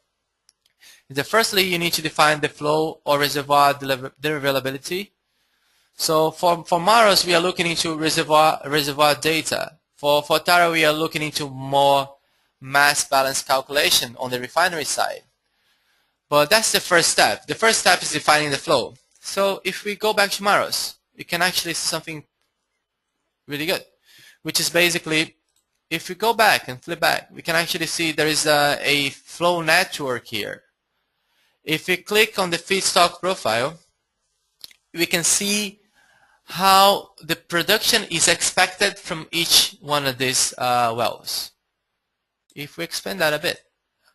is that firstly you need to define the flow or reservoir deliverability. So for Maros we are looking into reservoir data. For Taro we are looking into more mass balance calculation on the refinery side. But that's the first step. The first step is defining the flow. So if we go back to Maros, you can actually see something really good, which is basically, if we go back and flip back, we can actually see there is a flow network here. If we click on the feedstock profile, we can see how the production is expected from each one of these wells. If we expand that a bit,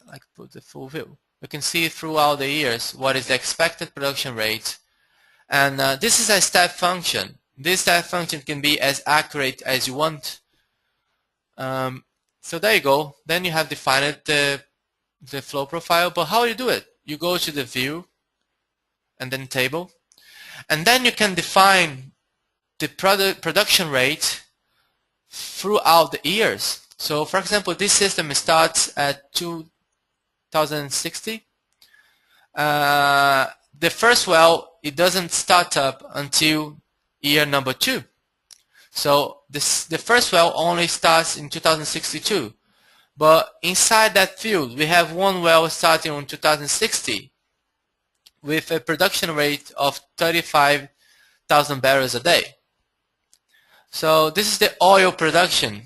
like put the full view, we can see throughout the years what is the expected production rate. And this is a step function. This step function can be as accurate as you want. So there you go. Then you have defined the flow profile. But how you do it? You go to the view and then table. And then you can define the production rate throughout the years. So for example, this system starts at 2060. The first well, it doesn't start up until year number 2. So the first well only starts in 2062. But inside that field, we have one well starting in 2060 with a production rate of 35,000 barrels a day. So this is the oil production.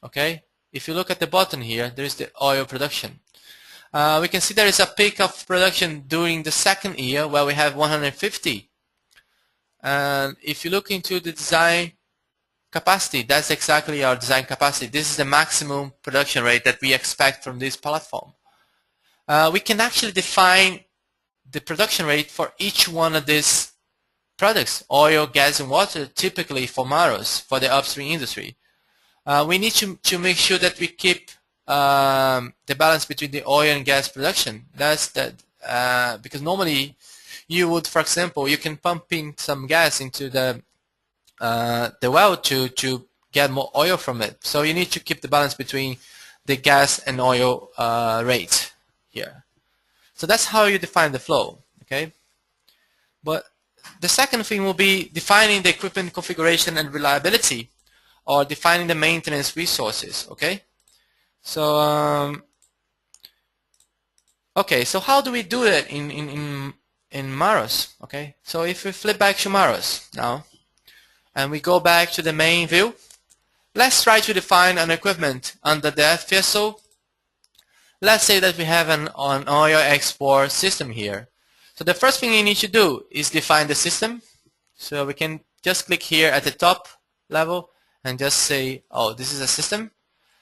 Okay, if you look at the bottom here, there is the oil production. We can see there is a peak of production during the second year where we have 150. And if you look into the design capacity, that's exactly our design capacity. This is the maximum production rate that we expect from this platform. We can actually define the production rate for each one of these products, oil, gas, and water, typically for Maros, for the upstream industry. We need to make sure that we keep the balance between the oil and gas production. That's that, because normally you would, for example, you can pump in some gas into the well to get more oil from it. So you need to keep the balance between the gas and oil rate here. So that's how you define the flow. Okay, but the second thing will be defining the equipment configuration and reliability, or defining the maintenance resources. Okay, so okay, so how do we do it in Maros? Okay, so if we flip back to Maros now and we go back to the main view, let's try to define an equipment under the FPSO. Let's say that we have an oil export system here. So the first thing you need to do is define the system. So we can just click here at the top level and just say, oh, this is a system.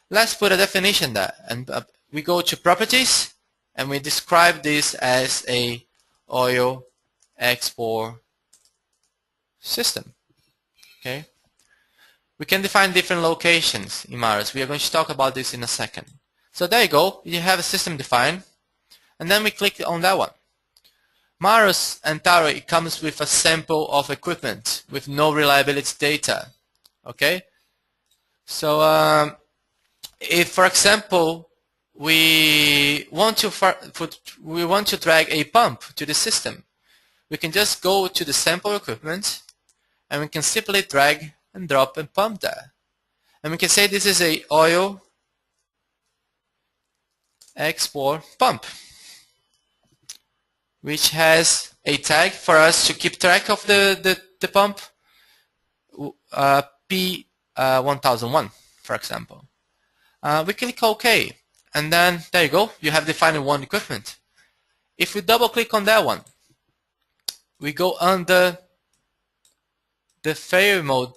Let's put a definition there, and we go to properties and we describe this as a oil export system. Okay. We can define different locations in Maros. We are going to talk about this in a second. So there you go. You have a system defined, and then we click on that one. Maros and Taro, it comes with a sample of equipment with no reliability data. Okay. So if, for example, we want to drag a pump to the system, we can just go to the sample equipment and we can simply drag and drop a pump there. And we can say this is a oil export pump, which has a tag for us to keep track of the pump, P1001, for example. We click OK, and then there you go, you have defined one equipment. If we double click on that one, we go under the failure mode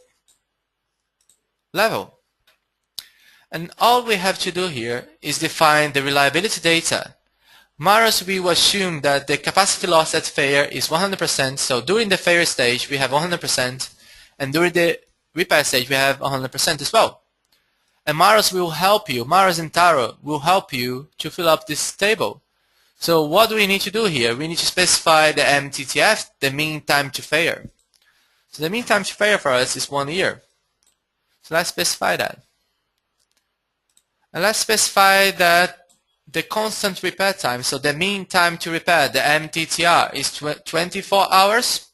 level. And all we have to do here is define the reliability data. Maros, we will assume that the capacity loss at failure is 100%, so during the failure stage we have 100%, and during the repair stage we have 100% as well. And Maros will help you, Maros and Taro will help you to fill up this table. So what do we need to do here? We need to specify the MTTF, the mean time to failure. So the mean time to failure for us is 1 year. So let's specify that. And let's specify that the constant repair time, so the mean time to repair, the MTTR, is 24 hours.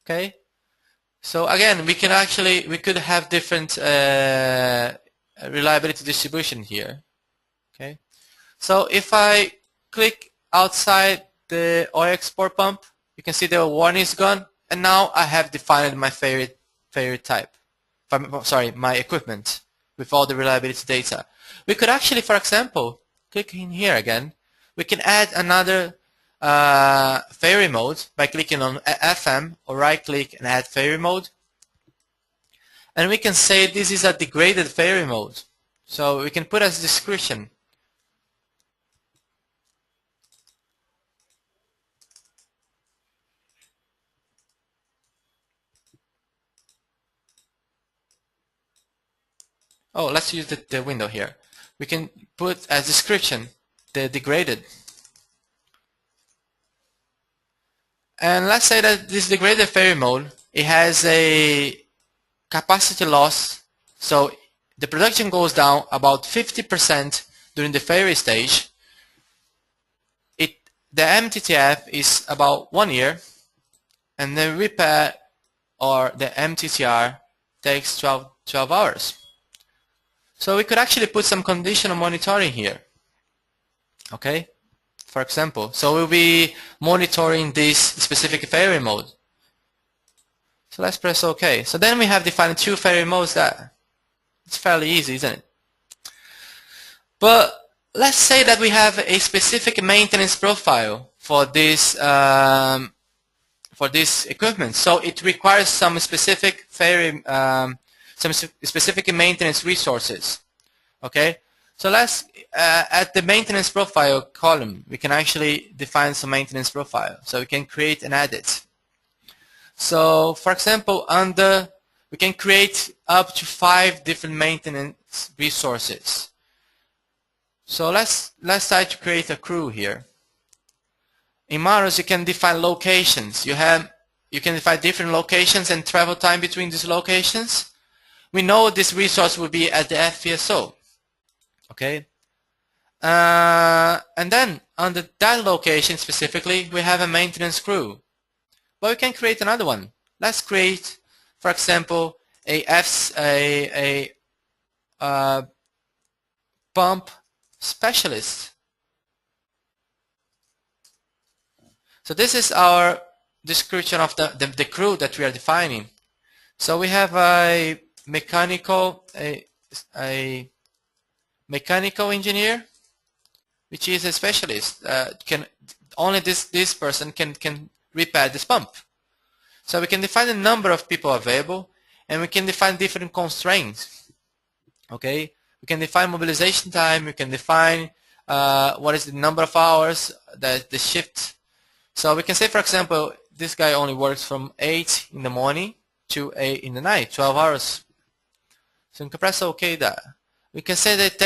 Okay. So again, we could have different reliability distribution here. Okay. So if I click outside the oil export pump, you can see the warning is gone, and now I have defined my failure type. Sorry, my equipment with all the reliability data. We could actually, for example, click in here again. We can add another failure mode by clicking on FM or right-click and add failure mode. And we can say this is a degraded failure mode. So we can put as description. Oh, let's use the window here. We can put as description the degraded. And let's say that this degraded failure mode, it has a capacity loss. So the production goes down about 50% during the failure stage. The MTTF is about 1 year, and the repair or the MTTR takes 12 hours. So we could actually put some conditional monitoring here. Okay, for example, so we'll be monitoring this specific failure mode. So let's press OK. So then we have defined 2 failure modes there. It's fairly easy, isn't it? But let's say that we have a specific maintenance profile for this equipment. So it requires some specific failure, some specific maintenance resources. Okay, so let's at the maintenance profile column, we can actually define some maintenance profile. So we can create and add it. So for example, we can create up to 5 different maintenance resources. So let's try to create a crew here. In Maros, you can define locations. You can define different locations and travel time between these locations. We know this resource will be at the FPSO. Okay. And then under that location specifically, we have a maintenance crew. But we can create another one. Let's create, for example, a pump specialist. So this is our description of the crew that we are defining. So we have a mechanical engineer, which is a specialist. Only this person can repair this pump. So we can define the number of people available, and we can define different constraints. Okay, we can define mobilization time. We can define what is the number of hours, the shift. So we can say, for example, this guy only works from 8 in the morning to 8 in the night, 12 hours. So we can press OK there. We can say that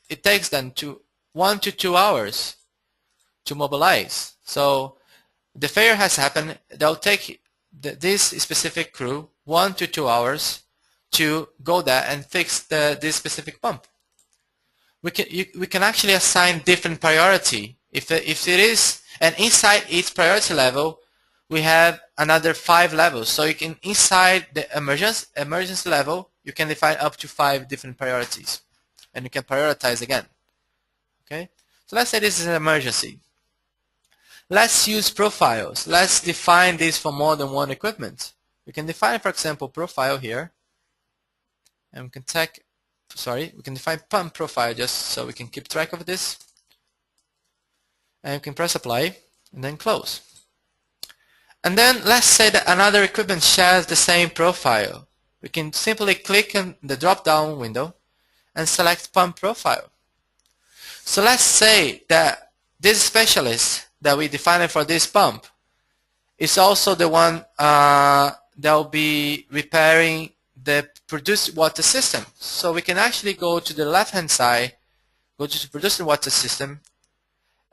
it takes them 1 to 2 hours to mobilize. So the failure has happened. They'll take this specific crew 1 to 2 hours to go there and fix this specific pump. We can actually assign different priority if it is, and inside each priority level we have another 5 levels. So you can, inside the emergency level, you can define up to 5 different priorities, and you can prioritize again. Okay, so let's say this is an emergency. Let's use profiles. Let's define this for more than one equipment. We can define, for example, profile here, and we can we can define pump profile just so we can keep track of this. And you can press apply and then close. And then let's say that another equipment shares the same profile. we can simply click on the drop-down window and select pump profile. So let's say that this specialist that we defined for this pump is also the one that will be repairing the produced water system. So we can actually go to the left-hand side, go to the produced water system,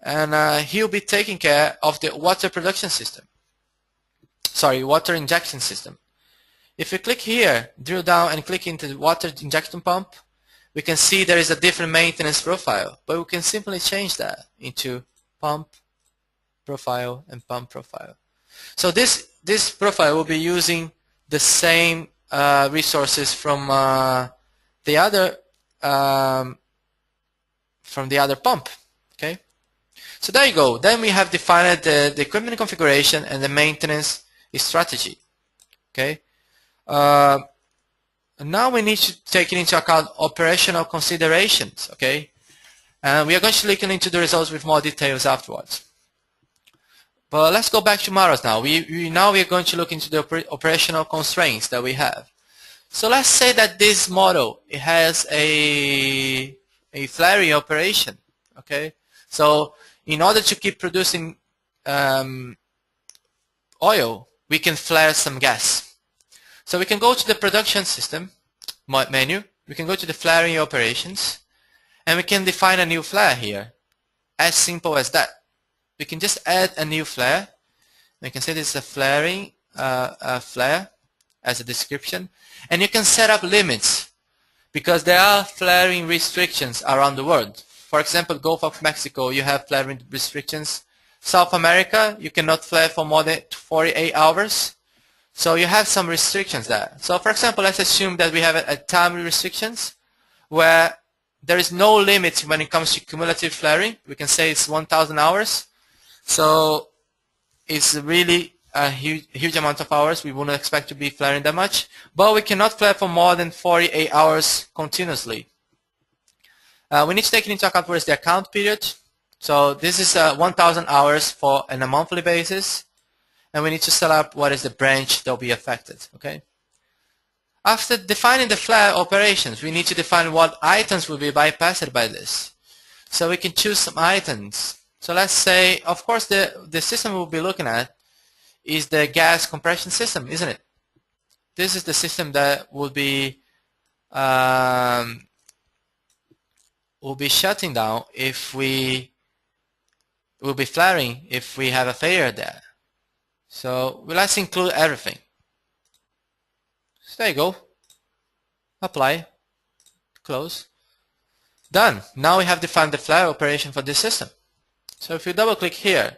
and he'll be taking care of the water production system. Sorry, water injection system. If we click here, drill down and click into the water injection pump, we can see there is a different maintenance profile, but we can simply change that into pump profile and pump profile. So this profile will be using the same resources from the other pump. Okay. So there you go. Then we have defined the equipment configuration and the maintenance strategy. Okay. Now we need to take into account operational considerations. Okay. And we are going to look into the results with more details afterwards. But let's go back to Maros now. Now we are going to look into the operational constraints that we have. So let's say that this model, it has a flaring operation. Okay. So in order to keep producing oil, we can flare some gas. So we can go to the production system menu, we can go to the flaring operations, and we can define a new flare here. As simple as that. We can just add a new flare. We can say this is a flaring flare as a description, and you can set up limits because there are flaring restrictions around the world. For example, Gulf of Mexico, you have flaring restrictions. South America, you cannot flare for more than 48 hours. So you have some restrictions there. So for example, let's assume that we have a time restrictions where there is no limit when it comes to cumulative flaring. We can say it's 1,000 hours. So it's really a huge amount of hours. We wouldn't expect to be flaring that much. But we cannot flare for more than 48 hours continuously. We need to take into account what is the account period. So this is 1,000 hours for on a monthly basis. And we need to set up what is the branch that will be affected. Okay. After defining the flare operations, we need to define what items will be bypassed by this. So we can choose some items. So let's say, of course, the system we'll be looking at is the gas compression system, isn't it? This is the system that will be shutting down if we will be flaring if we have a failure there. So let's include everything. So there you go. Apply. Close. Done. Now we have defined the flare operation for this system. So if you double click here,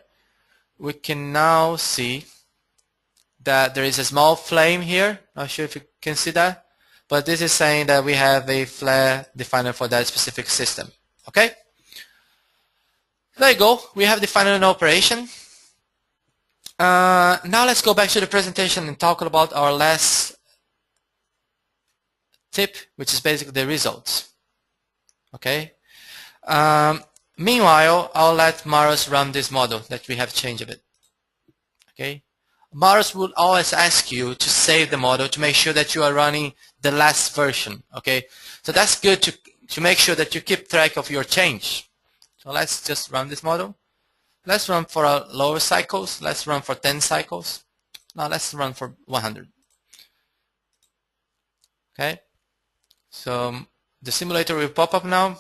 we can now see that there is a small flame here. Not sure if you can see that, but this is saying that we have a flare defined for that specific system. Okay? There you go. We have defined an operation. Now let's go back to the presentation and talk about our last tip, which is basically the results. Okay. Meanwhile, I'll let Maros run this model that we have changed a bit. Okay. Maros will always ask you to save the model to make sure that you are running the last version. Okay. So that's good to make sure that you keep track of your change. So let's just run this model. Let's run for lower cycles. Let's run for 10 cycles. Now let's run for 100. Okay. So the simulator will pop up now.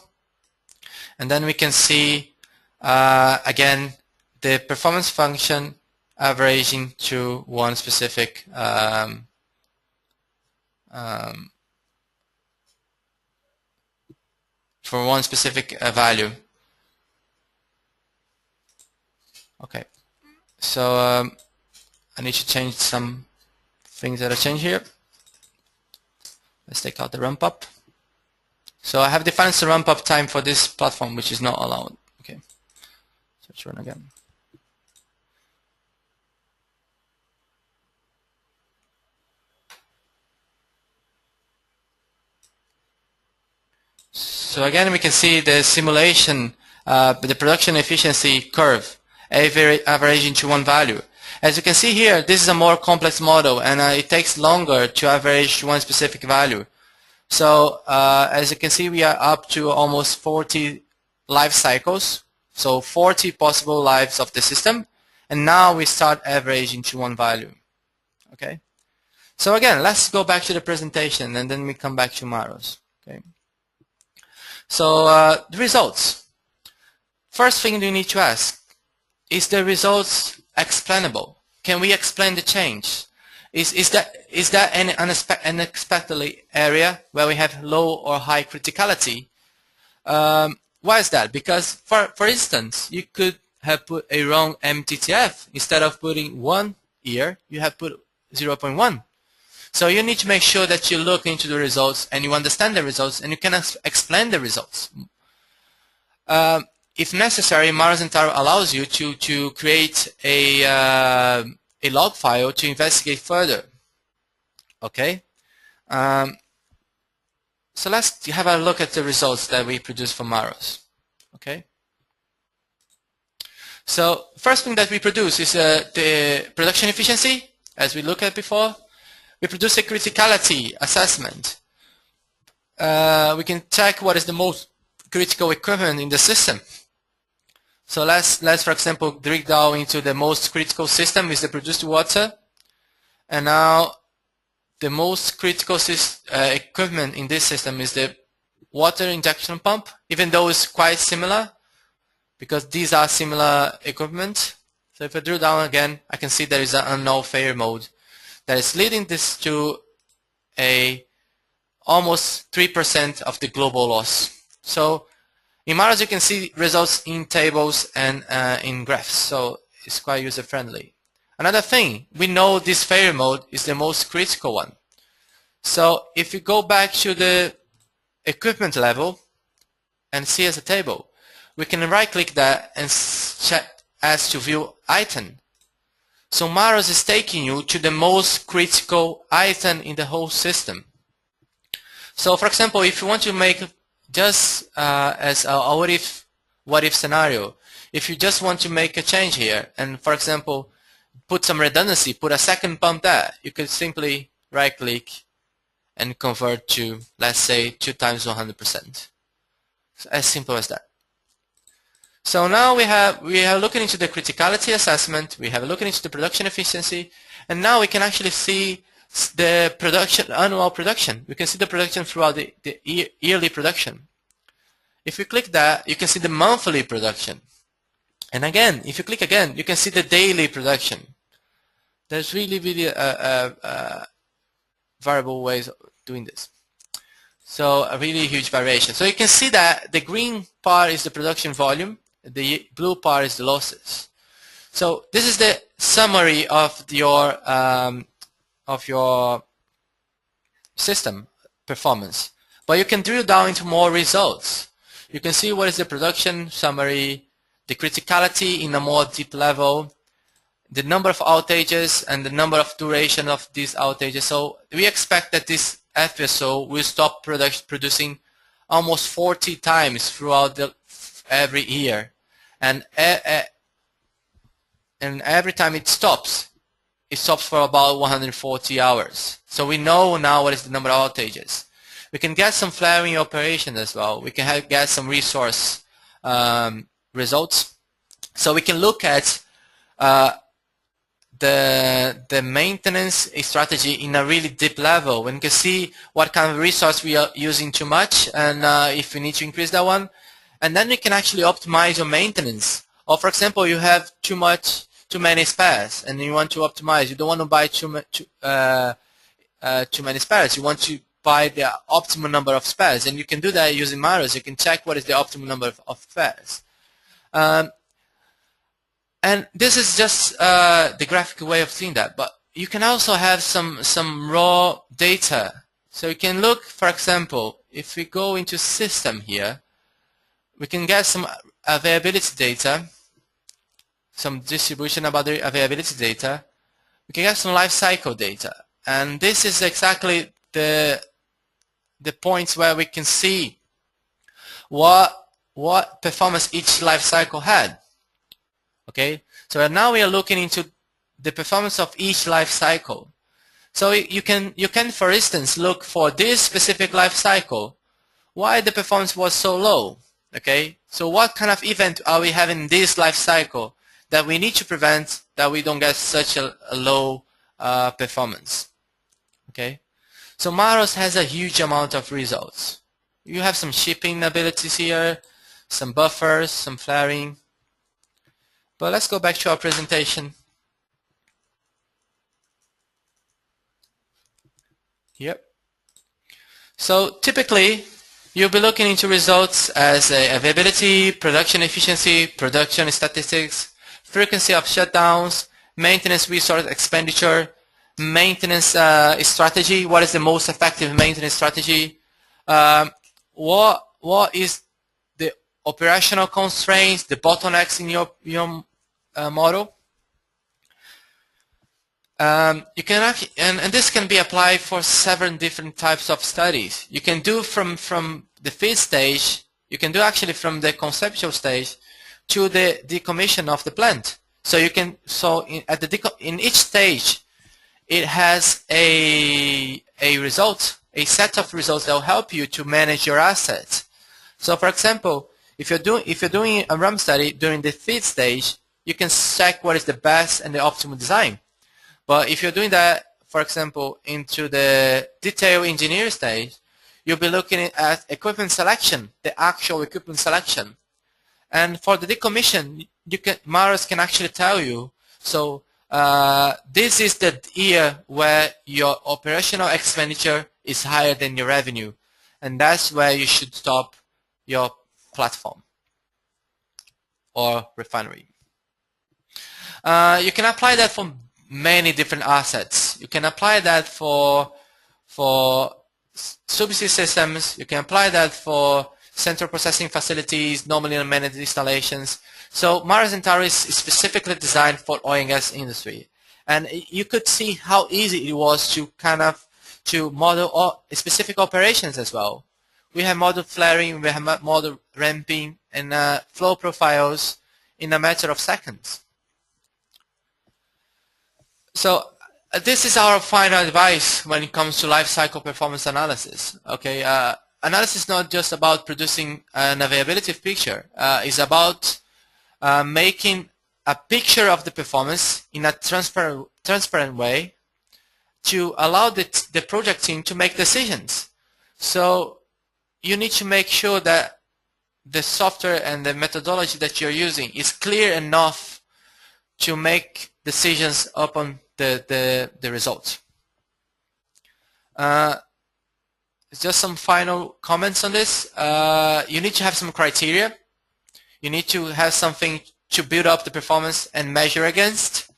And then we can see, again, the performance function averaging to one specific for one specific value. Okay, so I need to change some things that are changed here. Let's take out the ramp up. So I have defined the ramp up time for this platform, which is not allowed. Okay, so let's run again. So again, we can see the simulation, the production efficiency curve averaging to one value. As you can see here, this is a more complex model, and it takes longer to average one specific value. So as you can see, we are up to almost 40 life cycles, so 40 possible lives of the system, and now we start averaging to one value. Okay. So again, let's go back to the presentation, and then we come back to Maros. Okay. So the results. First thing you need to ask, is the results explainable? Can we explain the change? Is that any unexpected area where we have low or high criticality? Why is that? Because for instance, you could have put a wrong MTTF. Instead of putting 1 year, you have put 0.1. So you need to make sure that you look into the results and you understand the results and you can explain the results. If necessary, Maros and Taro allows you to create a log file to investigate further. Okay. So let's have a look at the results that we produce for Maros. Okay. So first thing that we produce is the production efficiency, as we looked at before. We produce a criticality assessment. We can check what is the most critical equipment in the system. So let's for example dig down into the most critical system is the produced water, and now the most critical equipment in this system is the water injection pump, even though it's quite similar because these are similar equipment. So if I drill down again, I can see there is an unknown failure mode that is leading this to a almost 3% of the global loss. So in Maros you can see results in tables and in graphs, so it's quite user friendly. Another thing, we know this failure mode is the most critical one. So if you go back to the equipment level and see as a table, we can right click that and check as to view item. So Maros is taking you to the most critical item in the whole system. So for example, if you want to make just as a what if scenario, if you just want to make a change here and for example put some redundancy, put a second pump there, you could simply right click and convert to, let's say, 2 times 100%. So as simple as that. So now we are looking into the criticality assessment, we have a looking into the production efficiency, and now we can actually see the production, annual production. We can see the production throughout the yearly production. If you click that, you can see the monthly production. And again, if you click again, you can see the daily production. There's really variable ways of doing this. So a really huge variation. So you can see that the green part is the production volume, the blue part is the losses. So this is the summary of your system performance. But you can drill down into more results. You can see what is the production summary, the criticality in a more deep level, the number of outages and the number of duration of these outages. So we expect that this FPSO will stop producing almost 40 times throughout every year, and every time it stops for about 140 hours. So we know now what is the number of outages. We can get some flaring operation as well. We can get some resource results. So we can look at the maintenance strategy in a really deep level. We can see what kind of resource we are using too much and if we need to increase that one. And then we can actually optimize your maintenance. Or for example, you have too many spares and you want to optimize. You don't want to buy too many spares. You want to buy the optimal number of spares, and you can do that using Maros. You can check what is the optimal number of spares. And this is just the graphical way of seeing that, but you can also have some raw data. So you can look, for example, if we go into system here, we can get some availability data, some distribution about the availability data. We can get some life cycle data, and this is exactly the points where we can see what performance each life cycle had. Okay, so now we are looking into the performance of each life cycle. So you can, for instance, look for this specific life cycle, why the performance was so low. Okay, so what kind of event are we having in this life cycle that we need to prevent that we don't get such a low performance. Okay, so Maros has a huge amount of results. You have some shipping abilities here, some buffers, some flaring. But let's go back to our presentation. Yep. So typically, you'll be looking into results as availability, production efficiency, production statistics, frequency of shutdowns, maintenance resource expenditure, maintenance strategy. What is the most effective maintenance strategy? What is the operational constraints, the bottlenecks in your model? You can actually, and this can be applied for several different types of studies. You can do from the feed stage. You can do actually from the conceptual stage to the decommission of the plant. So you can, in each stage, it has a result, a set of results that will help you to manage your assets. So for example, if you're doing a RAM study during the feed stage, you can check what is the best and the optimal design. But if you're doing that, for example, into the detail engineer stage, you'll be looking at equipment selection, the actual equipment selection. And for the decommission, Maros can actually tell you, so this is the year where your operational expenditure is higher than your revenue. And that's where you should stop your platform or refinery. You can apply that for many different assets. You can apply that for subsea systems. You can apply that for central processing facilities, normally unmanned installations. So Maros and Taro is specifically designed for oil and gas industry. And you could see how easy it was to to model specific operations as well. We have modeled flaring, we have modeled ramping, and flow profiles in a matter of seconds. So this is our final advice when it comes to life cycle performance analysis. Okay, analysis is not just about producing an availability picture. It's about making a picture of the performance in a transparent way to allow the project team to make decisions. So you need to make sure that the software and the methodology that you're using is clear enough to make decisions upon the results. Just some final comments on this. You need to have some criteria. You need to have something to build up the performance and measure against.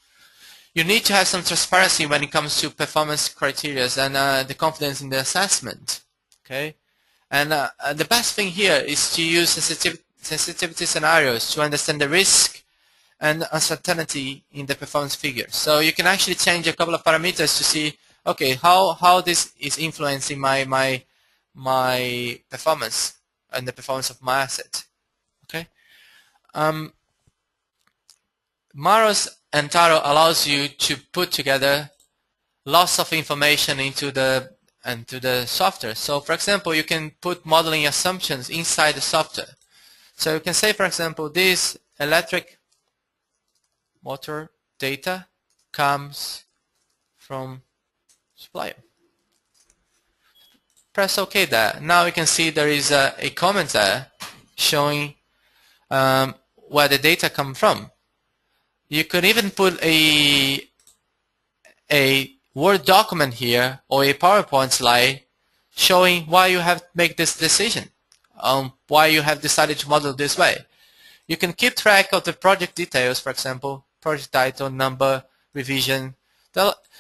You need to have some transparency when it comes to performance criteria and the confidence in the assessment. Okay, and the best thing here is to use sensitivity scenarios to understand the risk and uncertainty in the performance figure. So you can actually change a couple of parameters to see, okay, how this is influencing my performance and the performance of my asset. Okay. Maros and Taro allows you to put together lots of information into the software. So for example, you can put modeling assumptions inside the software. So you can say, for example, this electric motor data comes from supplier. Press OK there. Now you can see there is a comment there showing where the data come from. You could even put a Word document here or a PowerPoint slide showing why you have to make this decision, why you have decided to model this way. You can keep track of the project details, for example, project title, number, revision.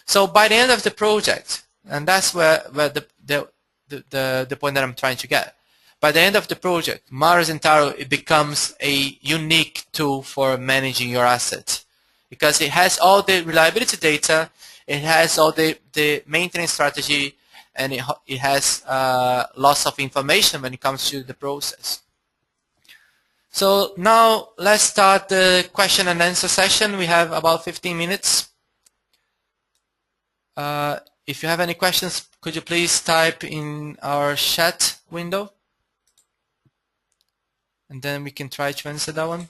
So by the end of the project, and that's where the point that I'm trying to get. By the end of the project, Maros and Taro, it becomes a unique tool for managing your assets because it has all the reliability data, it has all the maintenance strategy, and it has lots of information when it comes to the process. So now let's start the question and answer session. We have about 15 minutes. If you have any questions, could you please type in our chat window? And then we can try to answer that one.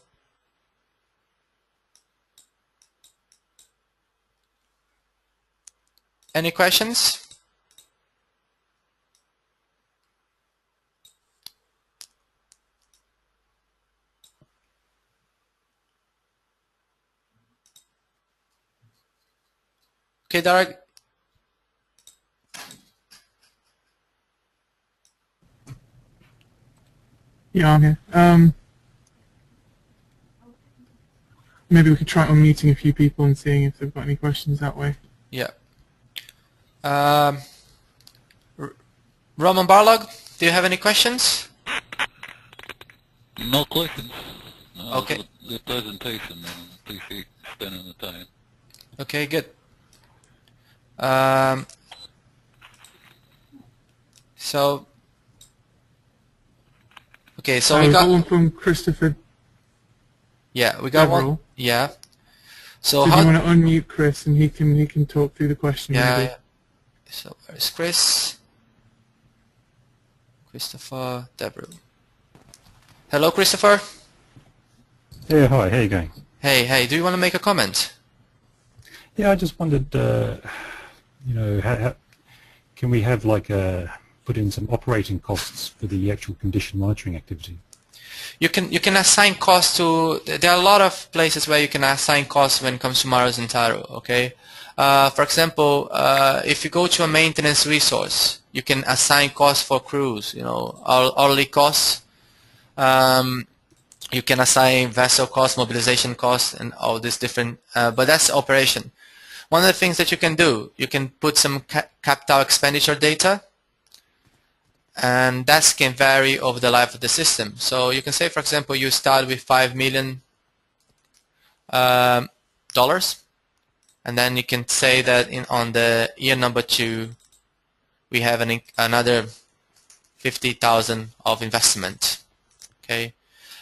Any questions? Okay, Derek. Yeah, I'm here. Maybe we could try unmuting a few people and seeing if they've got any questions that way. Yeah. Roman Barlog, do you have any questions? No questions. Okay. The presentation, and appreciate spending the time. Okay, good. So we we got one from Christopher. Yeah, we got Deverell. one. Yeah. So do how? you want to unmute Chris and he can talk through the question? Yeah, maybe? yeah. So where's Chris? Christopher Deverell. Hello, Christopher. Yeah, hi, how you going? Hey, do you want to make a comment? Yeah, I just wondered, you know, how can we have like put in some operating costs for the actual condition monitoring activity? You can assign costs to. There are a lot of places where you can assign costs when it comes to Maros and Taro. Okay. For example, if you go to a maintenance resource, you can assign costs for crews. You know, hourly costs. You can assign vessel costs, mobilization costs, and all these different. But that's operation. One of the things that you can do, you can put some capital expenditure data, and that can vary over the life of the system. So you can say, for example, you start with $5 million, and then you can say that on the year number 2, we have another 50,000 of investment. Okay.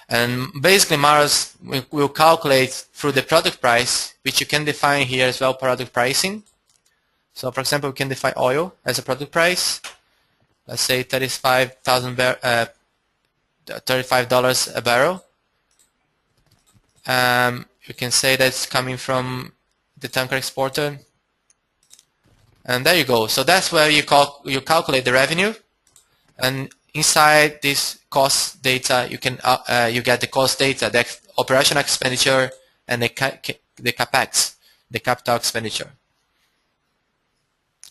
And basically Maros will calculate through the product price, which you can define here as well, product pricing. So for example, we can define oil as a product price. Let's say $35 a barrel. You can say that's coming from the tanker exporter. And there you go. So that's where you calculate the revenue, and inside this cost data, you can you get the cost data, the operational expenditure, and the capex, the capital expenditure.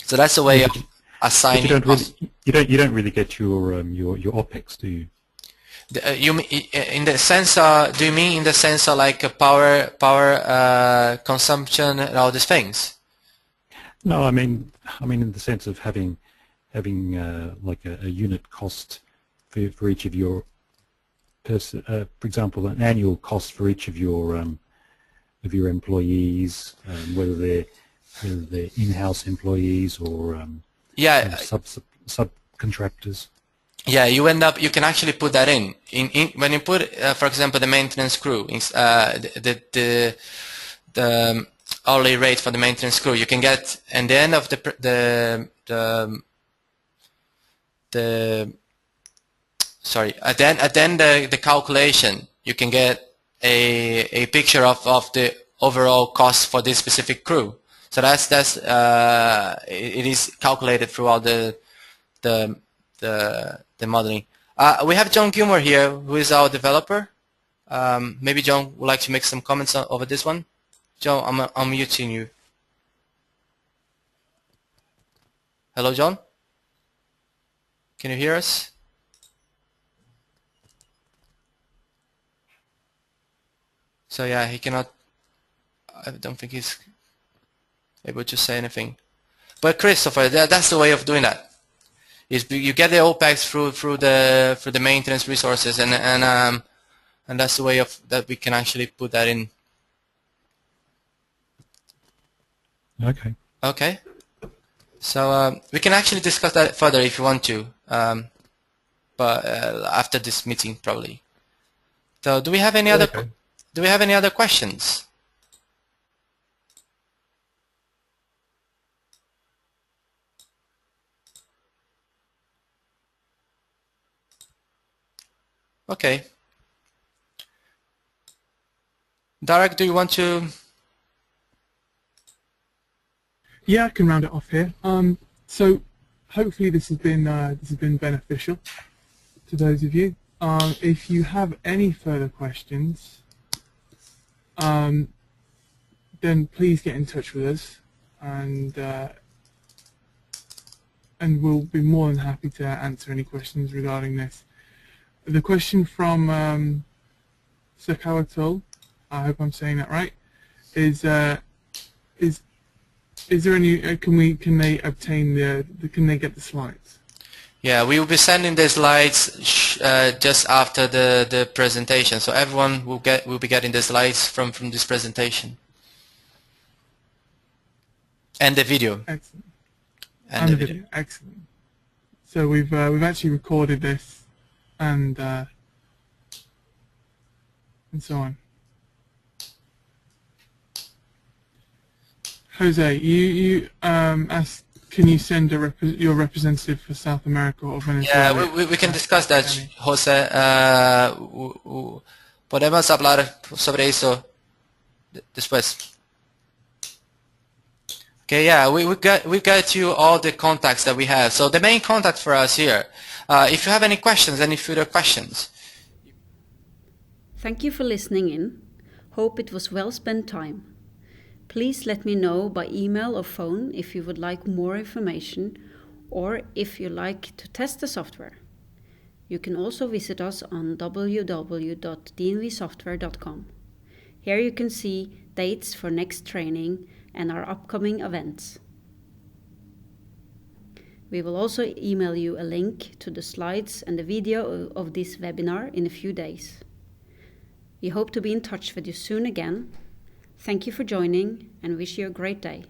So that's a way of assigning. But you don't really get your OPEX, do you? You in the sense? Do you mean in the sense of like power consumption and all these things? No, I mean in the sense of having like a unit cost for each of your for example, an annual cost for each of your employees, whether they're in-house employees or subcontractors. Yeah, you can actually put that in when you put, for example, the maintenance crew, the hourly rate for the maintenance crew. You can get at the end of the calculation, you can get a picture of the overall cost for this specific crew. So it is calculated throughout the modeling. We have John Gilmore here, who is our developer. Maybe John would like to make some comments over this one. John, I'm muting you. Hello, John? Can you hear us? So yeah, he cannot, I don't think he's able to say anything. But Christopher, that's the way of doing that. Is you get the OPEX through the maintenance resources, and that's the way of that we can actually put that in. Okay. Okay. So we can actually discuss that further if you want to, but after this meeting probably. So do we have any other? Okay. Do we have any other questions? Okay. Darek, do you want to? Yeah, I can round it off here. So hopefully this has been beneficial to those of you. If you have any further questions, then please get in touch with us, and we'll be more than happy to answer any questions regarding this. The question from Sakawato, I hope I'm saying that right, is there any can they obtain can they get the slides? Yeah, we will be sending the slides just after the presentation, so everyone will be getting the slides from this presentation and the video. Excellent. And the video. Excellent. So we've actually recorded this and so on. Jose, you asked, can you send your representative for South America or Venezuela? Yeah, we can discuss that, Jose. Podemos hablar sobre eso después. Okay, yeah, we got you all the contacts that we have. So the main contact for us here. If you have any questions, any further questions. Thank you for listening in. Hope it was well spent time. Please let me know by email or phone if you would like more information or if you like to test the software. You can also visit us on www.dnvsoftware.com. Here you can see dates for next training and our upcoming events. We will also email you a link to the slides and the video of this webinar in a few days. We hope to be in touch with you soon again. Thank you for joining and wish you a great day.